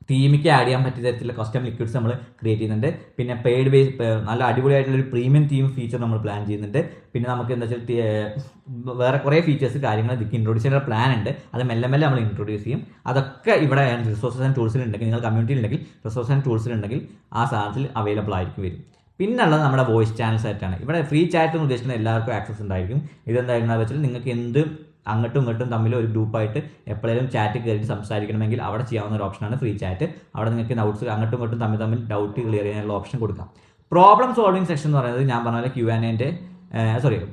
തീമിക്ക് ആഡ് ചെയ്യാൻ പറ്റിയ തരത്തിലുള്ള കസ്റ്റം ലിക്വിഡ്സ് നമ്മൾ ക്രിയേറ്റ് ചെയ്യുന്നുണ്ട്. പിന്നെ പെയ്ഡ് ബേസ് നല്ല അടിപൊളിയായിട്ടുള്ളൊരു പ്രീമിയം തീം ഫീച്ചർ നമ്മൾ പ്ലാൻ ചെയ്യുന്നുണ്ട്. പിന്നെ നമുക്ക് എന്താ വെച്ചാൽ വേറെ കുറേ ഫീച്ചേഴ്സ് കാര്യങ്ങൾ ഇതിലേക്ക് ഇൻട്രൊഡ്യൂസ് ചെയ്യാനുള്ള പ്ലാൻ ഉണ്ട്. അത് മെല്ലെ മെല്ലെ നമ്മൾ ഇൻട്രൊഡ്യൂസ് ചെയ്യും. അതൊക്കെ ഇവിടെ റിസോഴ്സസ് ആൻഡ് ടൂൾസിലുണ്ടെങ്കിൽ, നിങ്ങൾ കമ്മ്യൂണിറ്റിയിൽ ഉണ്ടെങ്കിൽ റിസോഴ്സ് ആൻഡ് ടൂൾസിലുണ്ടെങ്കിൽ ആ സാധനത്തിൽ അവൈലബിൾ ആയിരിക്കും വരും. പിന്നുള്ളത് നമ്മുടെ വോയിസ് ചാനൽസ് ആയിട്ടാണ്. ഇവിടെ ഫ്രീ ചാറ്റ് എന്ന് ഉദ്ദേശിക്കുന്ന എല്ലാവർക്കും ആക്സസ് ഉണ്ടായിരിക്കും. ഇതെന്തായിരുന്നാ വെച്ചാൽ നിങ്ങൾക്ക് എന്ത് അങ്ങോട്ടും ഇങ്ങോട്ടും തമ്മിൽ ഒരു ഗ്രൂപ്പായിട്ട് എപ്പോഴേലും ചാറ്റ് കയറി സംസാരിക്കണമെങ്കിൽ അവിടെ ചെയ്യാവുന്ന ഒരു ഓപ്ഷനാണ് ഫ്രീ ചാറ്റ്. അവിടെ നിങ്ങൾക്ക് ഡൗട്ട്സ് അങ്ങോട്ടും ഇങ്ങോട്ടും തമ്മിൽ ഡൗട്ട് ക്ലിയർ ചെയ്യാനുള്ള ഓപ്ഷൻ കൊടുക്കാം. പ്രോബ്ലം സോൾവിങ് സെക്ഷൻ എന്ന് പറയുന്നത് ഞാൻ പറഞ്ഞ പോലെ Q&A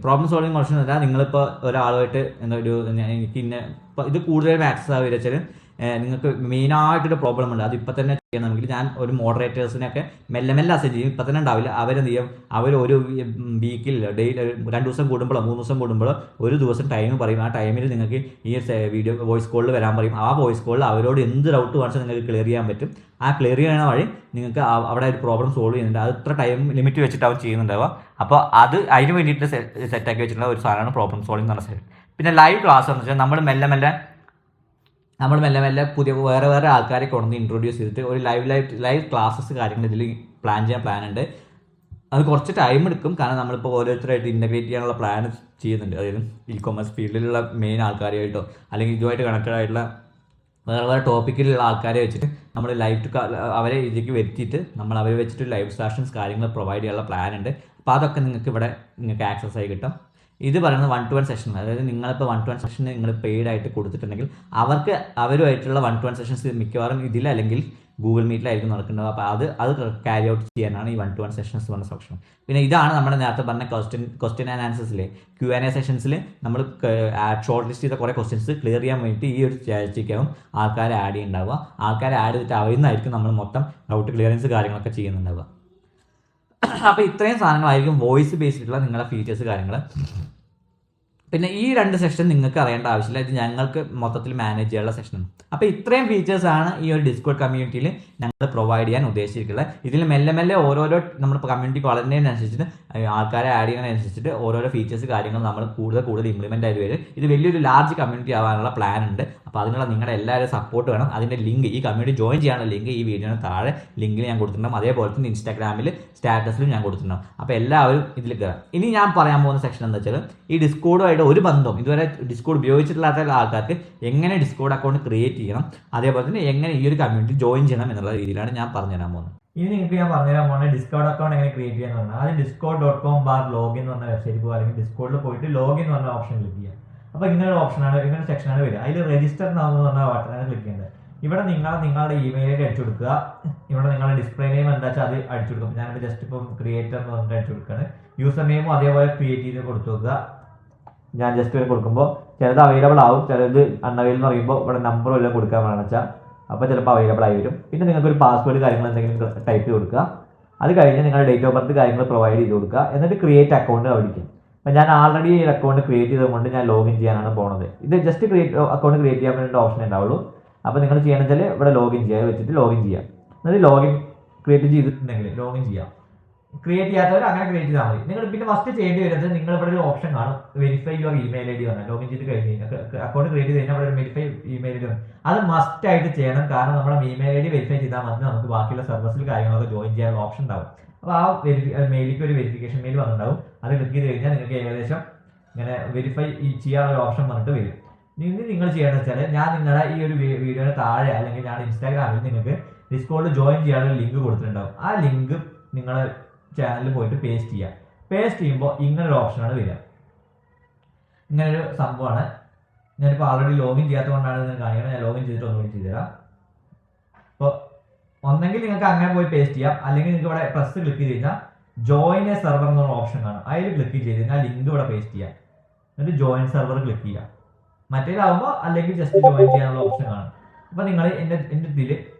പ്രോബ്ലം സോൾവിങ് ഓപ്ഷൻ എന്ന് പറഞ്ഞാൽ നിങ്ങളിപ്പോൾ ഒരാളുമായിട്ട് എനിക്ക് ഇത് കൂടുതലും ആക്സസ് ആവുക വെച്ചാൽ നിങ്ങൾക്ക് മെയിനായിട്ടൊരു പ്രോബ്ലം ഉണ്ട്. അത് ഇപ്പം തന്നെ ചെയ്യണമെങ്കിൽ ഞാൻ ഒരു മോഡറേറ്റേഴ്സിനൊക്കെ മെല്ലെ അസൈൻ ചെയ്യും. ഇപ്പം തന്നെ ഉണ്ടാവില്ല. അവരെന്ത് ചെയ്യും, അവർ ഒരു വീക്കിൽ ഡെയിലി 2 ദിവസം കൂടുമ്പോഴോ 3 ദിവസം കൂടുമ്പോഴോ ഒരു ദിവസം ടൈം പറയും. ആ ടൈമിൽ നിങ്ങൾക്ക് ഈ വീഡിയോ വോയിസ് കോളിൽ വരാൻ പറയും. ആ വോയിസ് കോളിൽ അവരോട് എന്ത് ഡൗട്ട് വേണമെങ്കിൽ നിങ്ങൾക്ക് ക്ലിയർ ചെയ്യാൻ പറ്റും. ആ ക്ലിയർ ചെയ്യുന്ന വഴി നിങ്ങൾക്ക് അവിടെ ഒരു പ്രോബ്ലം സോൾവ് ചെയ്യുന്നുണ്ട്. അത് ഇത്ര ടൈം ലിമിറ്റ് വെച്ചിട്ട് അവർ ചെയ്യുന്നുണ്ടാവുക. അപ്പോൾ അതിന് വേണ്ടിയിട്ട് സെറ്റാക്കി വെച്ചിട്ടുള്ള ഒരു സാധനമാണ് പ്രോബ്ലം സോൾവിംഗ് എന്ന് പറഞ്ഞ സെറ്റ്. പിന്നെ ലൈവ് ക്ലാസ് എന്ന് വെച്ചാൽ നമ്മൾ മെല്ലെ മെല്ലെ പുതിയ വേറെ ആൾക്കാരെ കൊണ്ടുവന്ന് ഇൻട്രൊഡ്യൂസ് ചെയ്തിട്ട് ഒരു ലൈവ് ക്ലാസ്സസ് കാര്യങ്ങൾ ഇതിൽ പ്ലാൻ ചെയ്യാൻ പ്ലാൻ ഉണ്ട്. അത് കുറച്ച് ടൈം എടുക്കും. കാരണം നമ്മളിപ്പോൾ ഓരോരുത്തരായിട്ട് ഇൻ്റഗ്രേറ്റ് ചെയ്യാനുള്ള പ്ലാൻ ചെയ്യുന്നുണ്ട്. അതായത് ഇ-കൊമേഴ്സ് ഫീൽഡിലുള്ള മെയിൻ ആൾക്കാരായിട്ടോ അല്ലെങ്കിൽ ഇതുമായിട്ട് കണക്റ്റഡ് ആയിട്ടുള്ള വേറെ ടോപ്പിക്കിലുള്ള ആൾക്കാരെ വെച്ചിട്ട് നമ്മൾ അവരെ ഇതിലേക്ക് വരുത്തിയിട്ട് നമ്മൾ അവരെ വെച്ചിട്ട് ലൈവ് സെഷൻസ് കാര്യങ്ങൾ പ്രൊവൈഡ് ചെയ്യാനുള്ള പ്ലാൻ ഉണ്ട്. അപ്പോൾ അതൊക്കെ നിങ്ങൾക്ക് ആക്സസ് ആയി കിട്ടും. ഇത് പറയുന്നത് 1-to-1 സെഷൻ. അതായത് നിങ്ങളിപ്പോൾ 1-to-1 സെഷൻ നിങ്ങൾ പെയ്ഡ് ആയിട്ട് കൊടുത്തിട്ടുണ്ടെങ്കിൽ അവരുമായിട്ടുള്ള 1-to-1 സെഷൻസ് മിക്കവാറും ഇതിലല്ലെങ്കിൽ ഗൂഗിൾ മീറ്റിലായിരിക്കും നടക്കുന്നത്. അപ്പോൾ അത് ക്യാരി ഔട്ട് ചെയ്യാനാണ് ഈ 1-to-1 സെഷൻസ് പറഞ്ഞ സെക്ഷൻ. പിന്നെ ഇതാണ് നമ്മുടെ നേരത്തെ പറഞ്ഞ ക്വസ്റ്റ്യൻ ആൻഡ് ആൻസേഴ്സിലെ Q&A സെഷൻസിൽ നമ്മൾ ഷോർട്ട് ലിസ്റ്റ് ചെയ്ത കുറേ ക്വസ്റ്റ്യൻസ് ക്ലിയർ ചെയ്യാൻ വേണ്ടിയിട്ട് ഈ ഒരു ചാഴ്ചയ്ക്കാവും ആൾക്കാരെ ആഡ് ചെയ്യുന്നുണ്ടാവുക. ആൾക്കാരെ ആഡ് ചെയ്തിട്ട് അവരിൽ നിന്നായിരിക്കും നമ്മൾ മൊത്തം ഡൗട്ട് ക്ലിയറൻസ് കാര്യങ്ങളൊക്കെ ചെയ്യുന്നുണ്ടാവുക. അപ്പോൾ ഇത്രയും സാധനങ്ങളായിരിക്കും വോയിസ് ബേസിലുള്ള നിങ്ങളുടെ ഫീച്ചേഴ്സ് കാര്യങ്ങൾ. പിന്നെ ഈ 2 സെക്ഷൻ നിങ്ങൾക്ക് അറിയേണ്ട ആവശ്യമില്ല. ഇത് ഞങ്ങൾക്ക് മൊത്തത്തിൽ മാനേജ് ചെയ്യാനുള്ള സെക്ഷനാണ്. അപ്പോൾ ഇത്രയും ഫീച്ചേഴ്സാണ് ഈ ഒരു ഡിസ്കോഡ് കമ്മ്യൂണിറ്റിയിൽ ഞങ്ങൾ പ്രൊവൈഡ് ചെയ്യാൻ ഉദ്ദേശിച്ചിട്ടുള്ളത്. ഇതിൽ മെല്ലെ ഓരോരോ നമ്മുടെ കമ്മ്യൂണിറ്റി വളരുന്നതിനനുസരിച്ചിട്ട് ആൾക്കാരെ ആഡ് ചെയ്യുന്നതിനനുസരിച്ചിട്ട് ഓരോരോ ഫീച്ചേഴ്സ് കാര്യങ്ങൾ നമ്മൾ കൂടുതൽ ഇംപ്ലിമെൻ്റ് ആയിട്ട് വരും. ഇത് വലിയൊരു ലാർജ് കമ്മ്യൂണിറ്റി ആവാനുള്ള പ്ലാൻ ഉണ്ട്. അപ്പോൾ അതിനുള്ള നിങ്ങളുടെ എല്ലാവരും സപ്പോർട്ട് വേണം. അതിൻ്റെ ലിങ്ക്, ഈ കമ്മ്യൂണിറ്റി ജോയിൻ ചെയ്യാനുള്ള ലിങ്ക് ഈ വീഡിയോന് താഴെ ലിങ്കിൽ ഞാൻ കൊടുത്തിട്ടുണ്ടാകും. അതേപോലെ തന്നെ ഇൻസ്റ്റാഗ്രാമിൽ സ്റ്റാറ്റസിലും ഞാൻ കൊടുത്തിട്ടുണ്ടാകും. അപ്പോൾ എല്ലാവരും ഇതിൽ കയറാം. ഇനി ഞാൻ പറയാൻ പോകുന്ന സെക്ഷൻ എന്താ വെച്ചാൽ ഈ ഡിസ്കോഡുമായിട്ട് ഒരു ബന്ധവും ഇതുവരെ ഡിസ്കോഡ് ഉപയോഗിച്ചിട്ടില്ലാത്ത ആൾക്കാർക്ക് എങ്ങനെ ഡിസ്കോഡ് അക്കൗണ്ട് ക്രിയേറ്റ് ചെയ്യണം, അതേപോലെ തന്നെ എങ്ങനെ ഈ ഒരു കമ്മ്യൂണിറ്റി ജോയിൻ ചെയ്യണം എന്നുള്ള രീതിയിലാണ് ഞാൻ പറഞ്ഞുതരാൻ പോകുന്നത്. ഇനി നിങ്ങൾക്ക് ഞാൻ പറഞ്ഞുതരാൻ പോകുന്നത് ഡിസ്കോഡ് അക്കൗണ്ട് എങ്ങനെ ക്രിയേറ്റ് ചെയ്യാൻ പറഞ്ഞാൽ ആദ്യം discord.com/login എന്ന് പറഞ്ഞ വെബ്സൈറ്റ് പോകുക, അല്ലെങ്കിൽ ഡിസ്കോഡിൽ പോയിട്ട് ലോഗിൻ എന്ന് പറഞ്ഞ ഓപ്ഷൻ ക്ലിക്ക് ചെയ്യുക. അപ്പോൾ ഇങ്ങനെ ഒരു സെക്ഷനാണ് വരിക. അതിൽ രജിസ്റ്റർ എന്ന് പറഞ്ഞ ബട്ടനാണ് ക്ലിക്ക് ചെയ്യേണ്ടത്. ഇവിടെ നിങ്ങളുടെ ഇമെയിൽ അടിച്ചു കൊടുക്കുക. ഇവിടെ നിങ്ങളുടെ ഡിസ്പ്ലേ നെയിം എന്താ വെച്ചാൽ അത് അടിച്ചു കൊടുക്കും. ഞാനിപ്പോൾ ജസ്റ്റ് ഇപ്പം ക്രിയേറ്റർ എന്ന് പറഞ്ഞിട്ട് അടിച്ചു കൊടുക്കുകയാണ്. യൂസർ നെയിമും അതേപോലെ ക്രിയേറ്റ് ചെയ്ത് കൊടുത്തു നോക്കുക. ഞാൻ ജസ്റ്റ് കൊടുക്കുമ്പോൾ ചിലത് അവൈലബിൾ ആവും, ചിലത് അൺഅവൈലബിൾ എന്ന് പറയുമ്പോൾ ഇവിടെ നമ്പർ എല്ലാം കൊടുക്കാൻ വേണമെന്ന് വെച്ചാൽ അപ്പോൾ ചിലപ്പോൾ അവൈലബിൾ ആയി വരും. പിന്നെ നിങ്ങൾക്കൊരു പാസ്വേഡ് കാര്യങ്ങൾ എന്തെങ്കിലും ടൈപ്പ് ചെയ്ത് കൊടുക്കുക. അത് കഴിഞ്ഞ് നിങ്ങളുടെ ഡേറ്റ് ഓഫ് ബർത്ത് കാര്യങ്ങൾ പ്രൊവൈഡ് ചെയ്ത് കൊടുക്കുക. എന്നിട്ട് ക്രിയേറ്റ് അക്കൗണ്ട് അടിക്കും. അപ്പോൾ ഞാൻ ആൾറെഡി ഈ അക്കൗണ്ട് ക്രിയേറ്റ് ചെയ്തുകൊണ്ട് ഞാൻ ലോഗിൻ ചെയ്യാനാണ് പോകുന്നത്. ഇത് ജസ്റ്റ് അക്കൗണ്ട് ക്രിയേറ്റ് ചെയ്യാൻ വേണ്ടി ഓപ്ഷൻ ഉണ്ടാവുള്ളൂ. അപ്പോൾ നിങ്ങൾ ചെയ്യണമെന്ന് വെച്ചാൽ ഇവിടെ ലോഗിൻ ചെയ്യുക വെച്ചിട്ട് ലോഗിൻ ചെയ്യാം. എന്നിട്ട് ലോഗിൻ ക്രിയേറ്റ് ചെയ്തിട്ടുണ്ടെങ്കിൽ ലോഗിൻ ചെയ്യാം. ക്രിയേറ്റ് ചെയ്യാത്തവർ അങ്ങനെ ക്രിയേറ്റ് ചെയ്താൽ മതി. നിങ്ങൾ പിന്നെ ഫസ്റ്റ് ചെയ്യേണ്ടി വരുന്നത് നിങ്ങൾ ഇവിടെ ഒരു ഓപ്ഷൻ കാണും, verify your email I D വന്നാൽ ലോഗിൻ ചെയ്ത് കഴിഞ്ഞ് അക്കൗണ്ട് ക്രിയേറ്റ് ചെയ്ത് കഴിഞ്ഞാൽ അവിടെ ഒരു വെരിഫൈ ഇമെയിൽ ഐ ഡി വന്നു. അത് മസ്റ്റ് ആയിട്ട് ചെയ്യണം. കാരണം നമ്മുടെ ഇമെയിൽ ഐ ഡി വെരിഫൈ ചെയ്താൽ മതി നമുക്ക് ബാക്കിയുള്ള സർവീസിൽ കാര്യങ്ങളൊക്കെ ജോയിൻ ചെയ്യാനുള്ള ഓപ്ഷൻ ഉണ്ടാവും. അപ്പോൾ ആ മെയിലേക്ക് ഒരു വെരിഫിക്കേഷൻ മെയിൽ വന്നിട്ടുണ്ടാവും. അത് ക്ലിക്ക് ചെയ്ത് കഴിഞ്ഞാൽ നിങ്ങൾക്ക് ഏകദേശം ഇങ്ങനെ വെരിഫൈ ചെയ്യാനുള്ള ഒരു ഓപ്ഷൻ വന്നിട്ട് വരും. ഇനി നിങ്ങൾ ചെയ്യേണ്ടത് വെച്ചാൽ ഞാൻ നിങ്ങളുടെ ഈ ഒരു വീഡിയോയുടെ താഴെ അല്ലെങ്കിൽ ഞാൻ ഇൻസ്റ്റാഗ്രാമിൽ നിങ്ങൾക്ക് ഡിസ്കോഡിൽ ജോയിൻ ചെയ്യാനുള്ള ലിങ്ക് കൊടുത്തിട്ടുണ്ടാവും. ആ ലിങ്ക് നിങ്ങൾ ചാനലിൽ പോയിട്ട് പേസ്റ്റ് ചെയ്യുക. പേസ്റ്റ് ചെയ്യുമ്പോൾ ഇങ്ങനൊരു ഓപ്ഷനാണ് വരിക. ഇങ്ങനൊരു സംഭവമാണ്. ഞാനിപ്പോൾ ഓൾറെഡി ലോഗിൻ ചെയ്യാത്തതുകൊണ്ടാണ് നിങ്ങൾ കാണിക്കുന്നത്. ഞാൻ ലോഗിൻ ചെയ്തിട്ട് ഒന്നുകൂടി ചെയ്തുതരാം. അപ്പോൾ ഒന്നെങ്കിൽ നിങ്ങൾക്ക് അങ്ങനെ പോയി പേസ്റ്റ് ചെയ്യാം, അല്ലെങ്കിൽ നിങ്ങൾക്ക് ഇവിടെ പ്ലസ് ക്ലിക്ക് ചെയ്ത് കഴിഞ്ഞാൽ ജോയിൻ എ സെർവർ എന്നുള്ള ഓപ്ഷൻ കാണും. അതിൽ ക്ലിക്ക് ചെയ്ത് കഴിഞ്ഞാൽ ലിങ്ക് ഇവിടെ പേസ്റ്റ് ചെയ്യാം. എന്നിട്ട് ജോയിൻ സെർവർ ക്ലിക്ക് ചെയ്യാം. മറ്റേതാവുമ്പോൾ അല്ലെങ്കിൽ ജസ്റ്റ് ജോയിൻ ചെയ്യാനുള്ള ഓപ്ഷൻ കാണും. അപ്പോൾ നിങ്ങൾ എൻ്റെ ഇതിൽ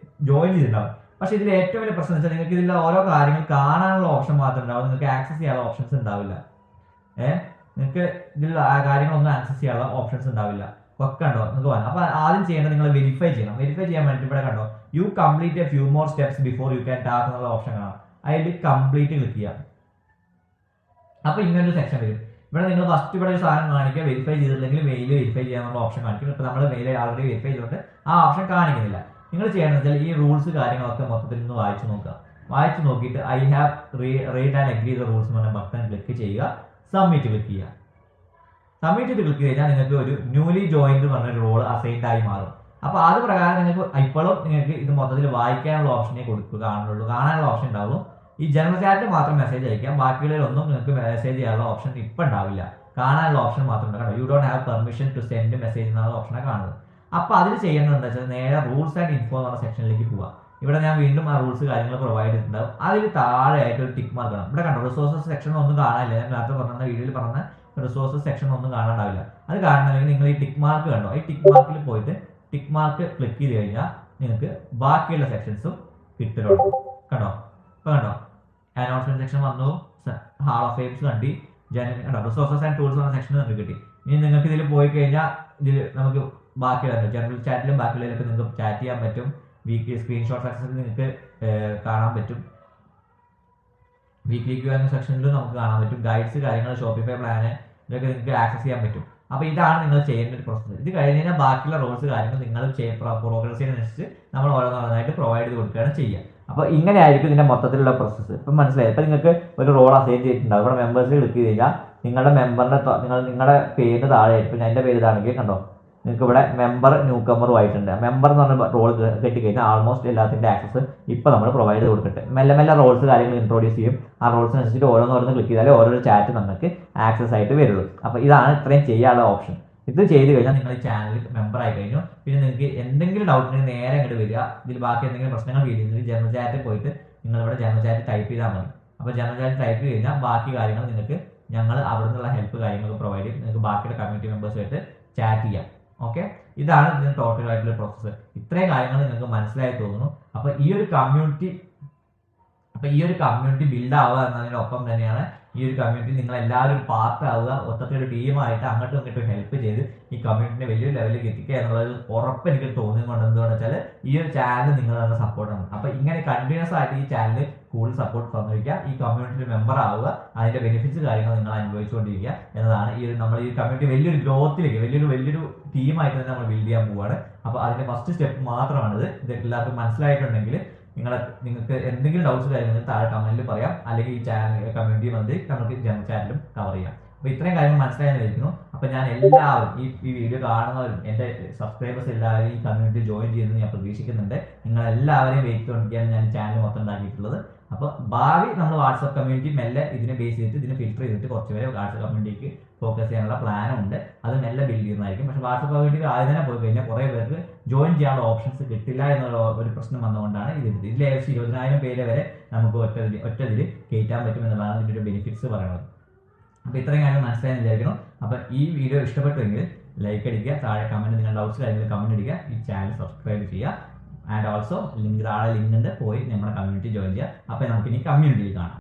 ജോയിൻ ചെയ്തിട്ടുണ്ടാവും. പക്ഷേ ഇതിൽ ഏറ്റവും വലിയ പ്രശ്നം എന്ന് വെച്ചാൽ നിങ്ങൾക്ക് ഇതിൽ ഓരോ കാര്യങ്ങൾ കാണാനുള്ള ഓപ്ഷൻ മാത്രമേ ഉണ്ടാവും, നിങ്ങൾക്ക് ആക്സസ് ചെയ്യാനുള്ള ഓപ്ഷൻസ് ഉണ്ടാവില്ല. നിങ്ങൾക്ക് ഇതിൽ കാര്യങ്ങളൊന്നും ആക്സസ് ചെയ്യാനുള്ള ഓപ്ഷൻസ് ഉണ്ടാവില്ല. ഒക്കെ ഉണ്ടോ നിങ്ങൾക്ക് വേണം. അപ്പോൾ ആദ്യം ചെയ്യേണ്ടത് നിങ്ങൾ വെരിഫൈ ചെയ്യണം. വെരിഫൈ ചെയ്യാൻ വേണ്ടി ഇവിടെ കണ്ടോ you complete a few more steps before you can talk എന്നുള്ള ഓപ്ഷൻ കാണാം. അതിൽ കംപ്ലീറ്റ് ക്ലിക്ക് ചെയ്യാം. അപ്പോൾ ഇങ്ങനൊരു സെക്ഷൻ വരും. ഇവിടെ നിങ്ങൾ ഫസ്റ്റ് ഇവിടെ ഒരു സാധനം കാണിക്കുക, വെരിഫൈ ചെയ്തില്ലെങ്കിൽ മെയിൽ വെരിഫൈ ചെയ്യാനുള്ള ഓപ്ഷൻ കാണിക്കും. ഇപ്പോൾ നമ്മൾ മെയിൽ ആൾറെഡി വെരിഫൈ ചെയ്തുകൊണ്ട് ആ ഓപ്ഷൻ കാണിക്കുന്നില്ല. നിങ്ങൾ ചെയ്യേണ്ടത് വെച്ചാൽ ഈ റൂൾസ് കാര്യങ്ങളൊക്കെ മൊത്തത്തിൽ നിന്ന് വായിച്ചു നോക്കുക. വായിച്ചു നോക്കിയിട്ട് I have read and agree the rules എന്ന് പറഞ്ഞ ബട്ടൺ ക്ലിക്ക് ചെയ്യുക, സബ്മിറ്റ് ക്ലിക്ക് ചെയ്യുക. സബ്മിറ്റ് ക്ലിക്ക് ചെയ്താൽ നിങ്ങൾക്ക് ഒരു ന്യൂലി ജോയിൻഡ് പറഞ്ഞൊരു റോൾ അസൈൻഡ് ആയി മാറും. അപ്പോൾ അത് പ്രകാരം നിങ്ങൾക്ക് ഇപ്പോഴും നിങ്ങൾക്ക് ഇത് മൊത്തത്തിൽ വായിക്കാനുള്ള ഓപ്ഷനെ കാണാനുള്ള ഓപ്ഷൻ ഉണ്ടാവും. ഈ ജനറൽ ചാറ്റിൽ മാത്രം മെസ്സേജ് അയക്കാം, ബാക്കിയുള്ളതിലൊന്നും നിങ്ങൾക്ക് മെസ്സേജ് ചെയ്യാനുള്ള ഓപ്ഷൻ ഇപ്പം ഉണ്ടാവില്ല. കാണാനുള്ള ഓപ്ഷൻ മാത്രം ഉണ്ടാവും. You don't have permission to send message എന്നുള്ള ഓപ്ഷനാണ് കാണുന്നത്. അപ്പോൾ അതിൽ ചെയ്യേണ്ടത് എന്താ വെച്ചാൽ നേരെ റൂൾസ് ആൻഡ് ഇൻഫോ എന്ന സെക്ഷനിലേക്ക് പോവുക. ഇവിടെ ഞാൻ വീണ്ടും ആ റൂൾസ് കാര്യങ്ങൾ പ്രൊവൈഡ് ചെയ്തിട്ടുണ്ടാവും. അതിൽ താഴെയായിട്ട് ഒരു ടിക്ക് മാർക്ക് കാണും. ഇവിടെ കണ്ടോ റിസോഴ്സസ് സെക്ഷൻ ഒന്നും കാണാനില്ല. ഞാൻ നേരത്തെ പറഞ്ഞ വീഡിയോയിൽ പറഞ്ഞ റിസോഴ്സസ് സെക്ഷൻ ഒന്നും കാണാണ്ടാവില്ല. അത് കാണണമെങ്കിൽ നിങ്ങൾ ഈ ടിക്ക് മാർക്ക് കണ്ടോ, ഈ ടിക്ക് മാർക്കിൽ പോയിട്ട് ടിക്ക് മാർക്ക് ക്ലിക്ക് ചെയ്ത് കഴിഞ്ഞാൽ നിങ്ങൾക്ക് ബാക്കിയുള്ള സെക്ഷൻസും കിട്ടലുണ്ട്. കണ്ടോ ഇപ്പോൾ കണ്ടോ അനൗൺസ്മെന്റ് സെക്ഷൻ വന്നു, ഹാൾ ഓഫ് ഫെയിംസ് കണ്ടി, കണ്ടോ റിസോഴ്സസ് ആൻഡ് ടൂൾസ് എന്ന സെക്ഷൻ നിങ്ങൾക്ക് കിട്ടി. ഇനി നിങ്ങൾക്ക് ഇതിൽ പോയി കഴിഞ്ഞാൽ ഇതിൽ നമുക്ക് ബാക്കിയുള്ള ജനറൽ ചാറ്റിലും ബാക്കിയുള്ളതിലൊക്കെ നിങ്ങൾക്ക് ചാറ്റ് ചെയ്യാൻ പറ്റും. വീക്ക്ലി സ്ക്രീൻഷോട്ട് സെക്ഷനിൽ നിങ്ങൾക്ക് കാണാൻ പറ്റും. വീക്ക്ലി ക്യൂ എന്ന സെക്ഷനിലും നമുക്ക് കാണാൻ പറ്റും. ഗൈഡ്സ് കാര്യങ്ങൾ, ഷോപ്പിഫൈ പ്ലാന് ഇതൊക്കെ നിങ്ങൾക്ക് ആക്സസ് ചെയ്യാൻ പറ്റും. അപ്പോൾ ഇതാണ് നിങ്ങൾ ചെയ്യേണ്ട ഒരു പ്രോസസ്സ്. ഇത് കഴിഞ്ഞ് കഴിഞ്ഞാൽ ബാക്കിയുള്ള റോൾസ് കാര്യങ്ങൾ നിങ്ങൾ പ്രോഗ്രസിനനുസരിച്ച് നമ്മൾ ഓരോന്നോരോന്നായിട്ട് പ്രൊവൈഡ് ചെയ്ത് കൊടുക്കുകയാണ് ചെയ്യുക. അപ്പോൾ ഇങ്ങനെ ആയിരിക്കും ഇതിൻ്റെ മൊത്തത്തിലുള്ള പ്രോസസ്സ്. ഇപ്പം മനസ്സിലായി. ഇപ്പോൾ നിങ്ങൾക്ക് ഒരു റോൾ അസൈൻ ചെയ്തിട്ടുണ്ടാവും. ഇവിടെ മെമ്പേഴ്സിൽ ക്ലിക്ക് ചെയ്ത് കഴിഞ്ഞാൽ നിങ്ങളുടെ നിങ്ങളുടെ പേരിന് താഴെ ഇപ്പം എൻ്റെ പേര് ഇതാണെങ്കിൽ കണ്ടോ നിങ്ങൾക്ക് ഇവിടെ മെമ്പർ ന്യൂ കമ്മറും ആയിട്ടുണ്ട്. മെമ്പർ എന്ന് പറഞ്ഞ റോൾ കെട്ടിക്കഴിഞ്ഞാൽ ആൾമോസ്റ്റ് എല്ലാത്തിൻ്റെ ആക്സസ് ഇപ്പോൾ നമ്മൾ പ്രൊവൈഡ് ചെയ്ത് കൊടുക്കട്ടെ. മെല്ലെ മെല്ലെ റോൾസ് കാര്യങ്ങൾ ഇൻട്രോഡ്യൂസ് ചെയ്യും. ആ റോൾസിനനുസരിച്ച് ഓരോന്ന് ക്ലിക്ക് ചെയ്താൽ ഓരോ ചാറ്റ് നമുക്ക് ആക്സസ് ആയിട്ട് വരുള്ളൂ. അപ്പോൾ ഇതാണ് ഇത്രയും ചെയ്യാനുള്ള ഓപ്ഷൻ. ഇത് ചെയ്ത് കഴിഞ്ഞാൽ നിങ്ങൾ ഈ ചാനലിൽ മെമ്പർ ആയി കഴിഞ്ഞു. പിന്നെ നിങ്ങൾക്ക് എന്തെങ്കിലും ഡൗട്ട് ഉണ്ടെങ്കിൽ നേരെ ഇങ്ങോട്ട് വരിക. ഇതിൽ ബാക്കി എന്തെങ്കിലും പ്രശ്നങ്ങൾ വീഡിയോയിൽ ജനറൽ ചാറ്റിൽ പോയിട്ട് നിങ്ങളിവിടെ ജനറൽ ചാറ്റ് ടൈപ്പ് ചെയ്താൽ മതി. അപ്പോൾ ജനറൽ ചാറ്റ് ടൈപ്പ് ചെയ്ത് കഴിഞ്ഞാൽ ബാക്കി കാര്യങ്ങൾ നിങ്ങൾക്ക് ഞങ്ങൾ അവിടെ നിന്നുള്ള ഹെൽപ്പ് കാര്യങ്ങളൊക്കെ പ്രൊവൈഡ് ചെയ്യും. നിങ്ങൾക്ക് ബാക്കിയുള്ള കമ്മ്യൂണിറ്റി മെമ്പേഴ്സുമായിട്ട് ചാറ്റ് ചെയ്യാം. ഓക്കെ, ഇതാണ് ഇതിന് ടോട്ടൽ ആയിട്ടുള്ള പ്രോസസ്സ്. ഇത്രയും കാര്യങ്ങൾ നിങ്ങൾക്ക് മനസ്സിലായി തോന്നുന്നു. അപ്പോൾ ഈ ഒരു കമ്മ്യൂണിറ്റി ബിൽഡ് ആവുക എന്നതിനൊപ്പം തന്നെയാണ് ഈ ഒരു കമ്മ്യൂണിറ്റി നിങ്ങൾ എല്ലാവരും പാർട്ട് ആവുക, മൊത്തത്തിലൊരു ടീമായിട്ട് അങ്ങോട്ടും ഇങ്ങോട്ടും ഹെൽപ്പ് ചെയ്ത് ഈ കമ്മ്യൂണിറ്റിനെ വലിയൊരു ലെവലിൽ എത്തിക്കുക എന്നുള്ളത് ഉറപ്പ് എനിക്ക് തോന്നുന്നുണ്ട്. എന്തുകൊണ്ടെന്ന് വെച്ചാൽ ഈ ഒരു ചാനൽ നിങ്ങൾ തന്നെ സപ്പോർട്ടാണ്. അപ്പോൾ ഇങ്ങനെ കണ്ടിന്യൂസ് ആയിട്ട് ഈ ചാനൽ കൂടുതൽ സപ്പോർട്ട് തന്നിരിക്കുക, ഈ കമ്മ്യൂണിറ്റിയിൽ മെമ്പർ ആവുക, അതിന്റെ ബെനിഫിറ്റ്സ് കാര്യങ്ങൾ നിങ്ങൾ അനുഭവിച്ചുകൊണ്ടിരിക്കുക എന്നതാണ് നമ്മൾ ഈ കമ്മ്യൂണിറ്റി വലിയൊരു ഗ്രോത്തിലേക്ക് വലിയൊരു ടീമായിട്ട് തന്നെ നമ്മൾ ബിൽഡ് ചെയ്യാൻ പോവുകയാണ്. അപ്പോൾ അതിന്റെ ഫസ്റ്റ് സ്റ്റെപ്പ് മാത്രമാണിത്. ഇത് എല്ലാവർക്കും മനസ്സിലായിട്ടുണ്ടെങ്കിൽ നിങ്ങൾക്ക് എന്തെങ്കിലും ഡൗട്ട്സ് കാര്യങ്ങൾ താഴെ കമന്റിൽ പറയാം, അല്ലെങ്കിൽ ഈ ചാനൽ കമ്മ്യൂണിറ്റി വന്ന് നമുക്ക് ജനറൽ ചാനലും കവർ ചെയ്യാം. അപ്പോൾ ഇത്രയും കാര്യങ്ങൾ മനസ്സിലായിരിക്കുന്നു. അപ്പോൾ ഞാൻ എല്ലാവരും ഈ വീഡിയോ കാണുന്നവരും എൻ്റെ സബ്സ്ക്രൈബേഴ്സ് എല്ലാവരും ഈ കമ്മ്യൂണിറ്റി ജോയിൻ ചെയ്യുന്നത് ഞാൻ പ്രതീക്ഷിക്കുന്നുണ്ട്. നിങ്ങൾ എല്ലാവരെയും വെയിറ്റ് കൊണ്ടിരിക്കുകയാണ് ഞാൻ ചാനൽ മൊത്തം ഉണ്ടാക്കിയിട്ടുള്ളത്. അപ്പോൾ ഭാവി നമ്മൾ വാട്സപ്പ് കമ്മ്യൂണിറ്റി മെല്ലെ ഇതിനെ ബേസ് ചെയ്തിട്ട് ഇതിനെ ഫിൽറ്റർ ചെയ്തിട്ട് കുറച്ച് പേരെ വാട്സപ്പ് കമ്മ്യൂണിറ്റിക്ക് ഫോക്കസ് ചെയ്യാനുള്ള പ്ലാനുണ്ട്. അത് മെല്ലെ ബിൽഡ് ചെയ്യുന്നതായിരിക്കും. പക്ഷേ വാട്സപ്പ് കമ്മ്യൂണിറ്റി ആദ്യം തന്നെ പോയി കഴിഞ്ഞാൽ കുറേ പേർക്ക് ജോയിൻ ചെയ്യാനുള്ള ഓപ്ഷൻസ് കിട്ടില്ല എന്നുള്ള ഒരു പ്രശ്നം വന്നുകൊണ്ടാണ് ഇതിൽ ഏകദേശം 20,000 പേര് വരെ നമുക്ക് ഒറ്റതിൽ കയറ്റാൻ പറ്റും എന്നുള്ളതാണ് ഇതിൻ്റെ ഒരു ബെനിഫിറ്റ്സ് പറയുന്നത്. അപ്പോൾ ഇത്രയും കാര്യം മനസ്സിലായെന്ന് വിചാരിക്കണം. അപ്പോൾ ഈ വീഡിയോ ഇഷ്ടപ്പെട്ടുവെങ്കിൽ ലൈക്ക് അടിക്കുക, താഴെ കമൻറ്റ് നിങ്ങളുടെ ഡൗട്ട്സ് കാര്യങ്ങൾ കമൻറ്റ് അടിക്കുക, ഈ ചാനൽ സബ്സ്ക്രൈബ് ചെയ്യുക. ആൻഡ് ഓൾസോ താഴെ ലിങ്ക് ഉണ്ട്, പോയി നമ്മുടെ കമ്മ്യൂണിറ്റി ജോയിൻ ചെയ്യുക. അപ്പോൾ നമുക്കിനി കമ്മ്യൂണിറ്റിയിൽ കാണാം.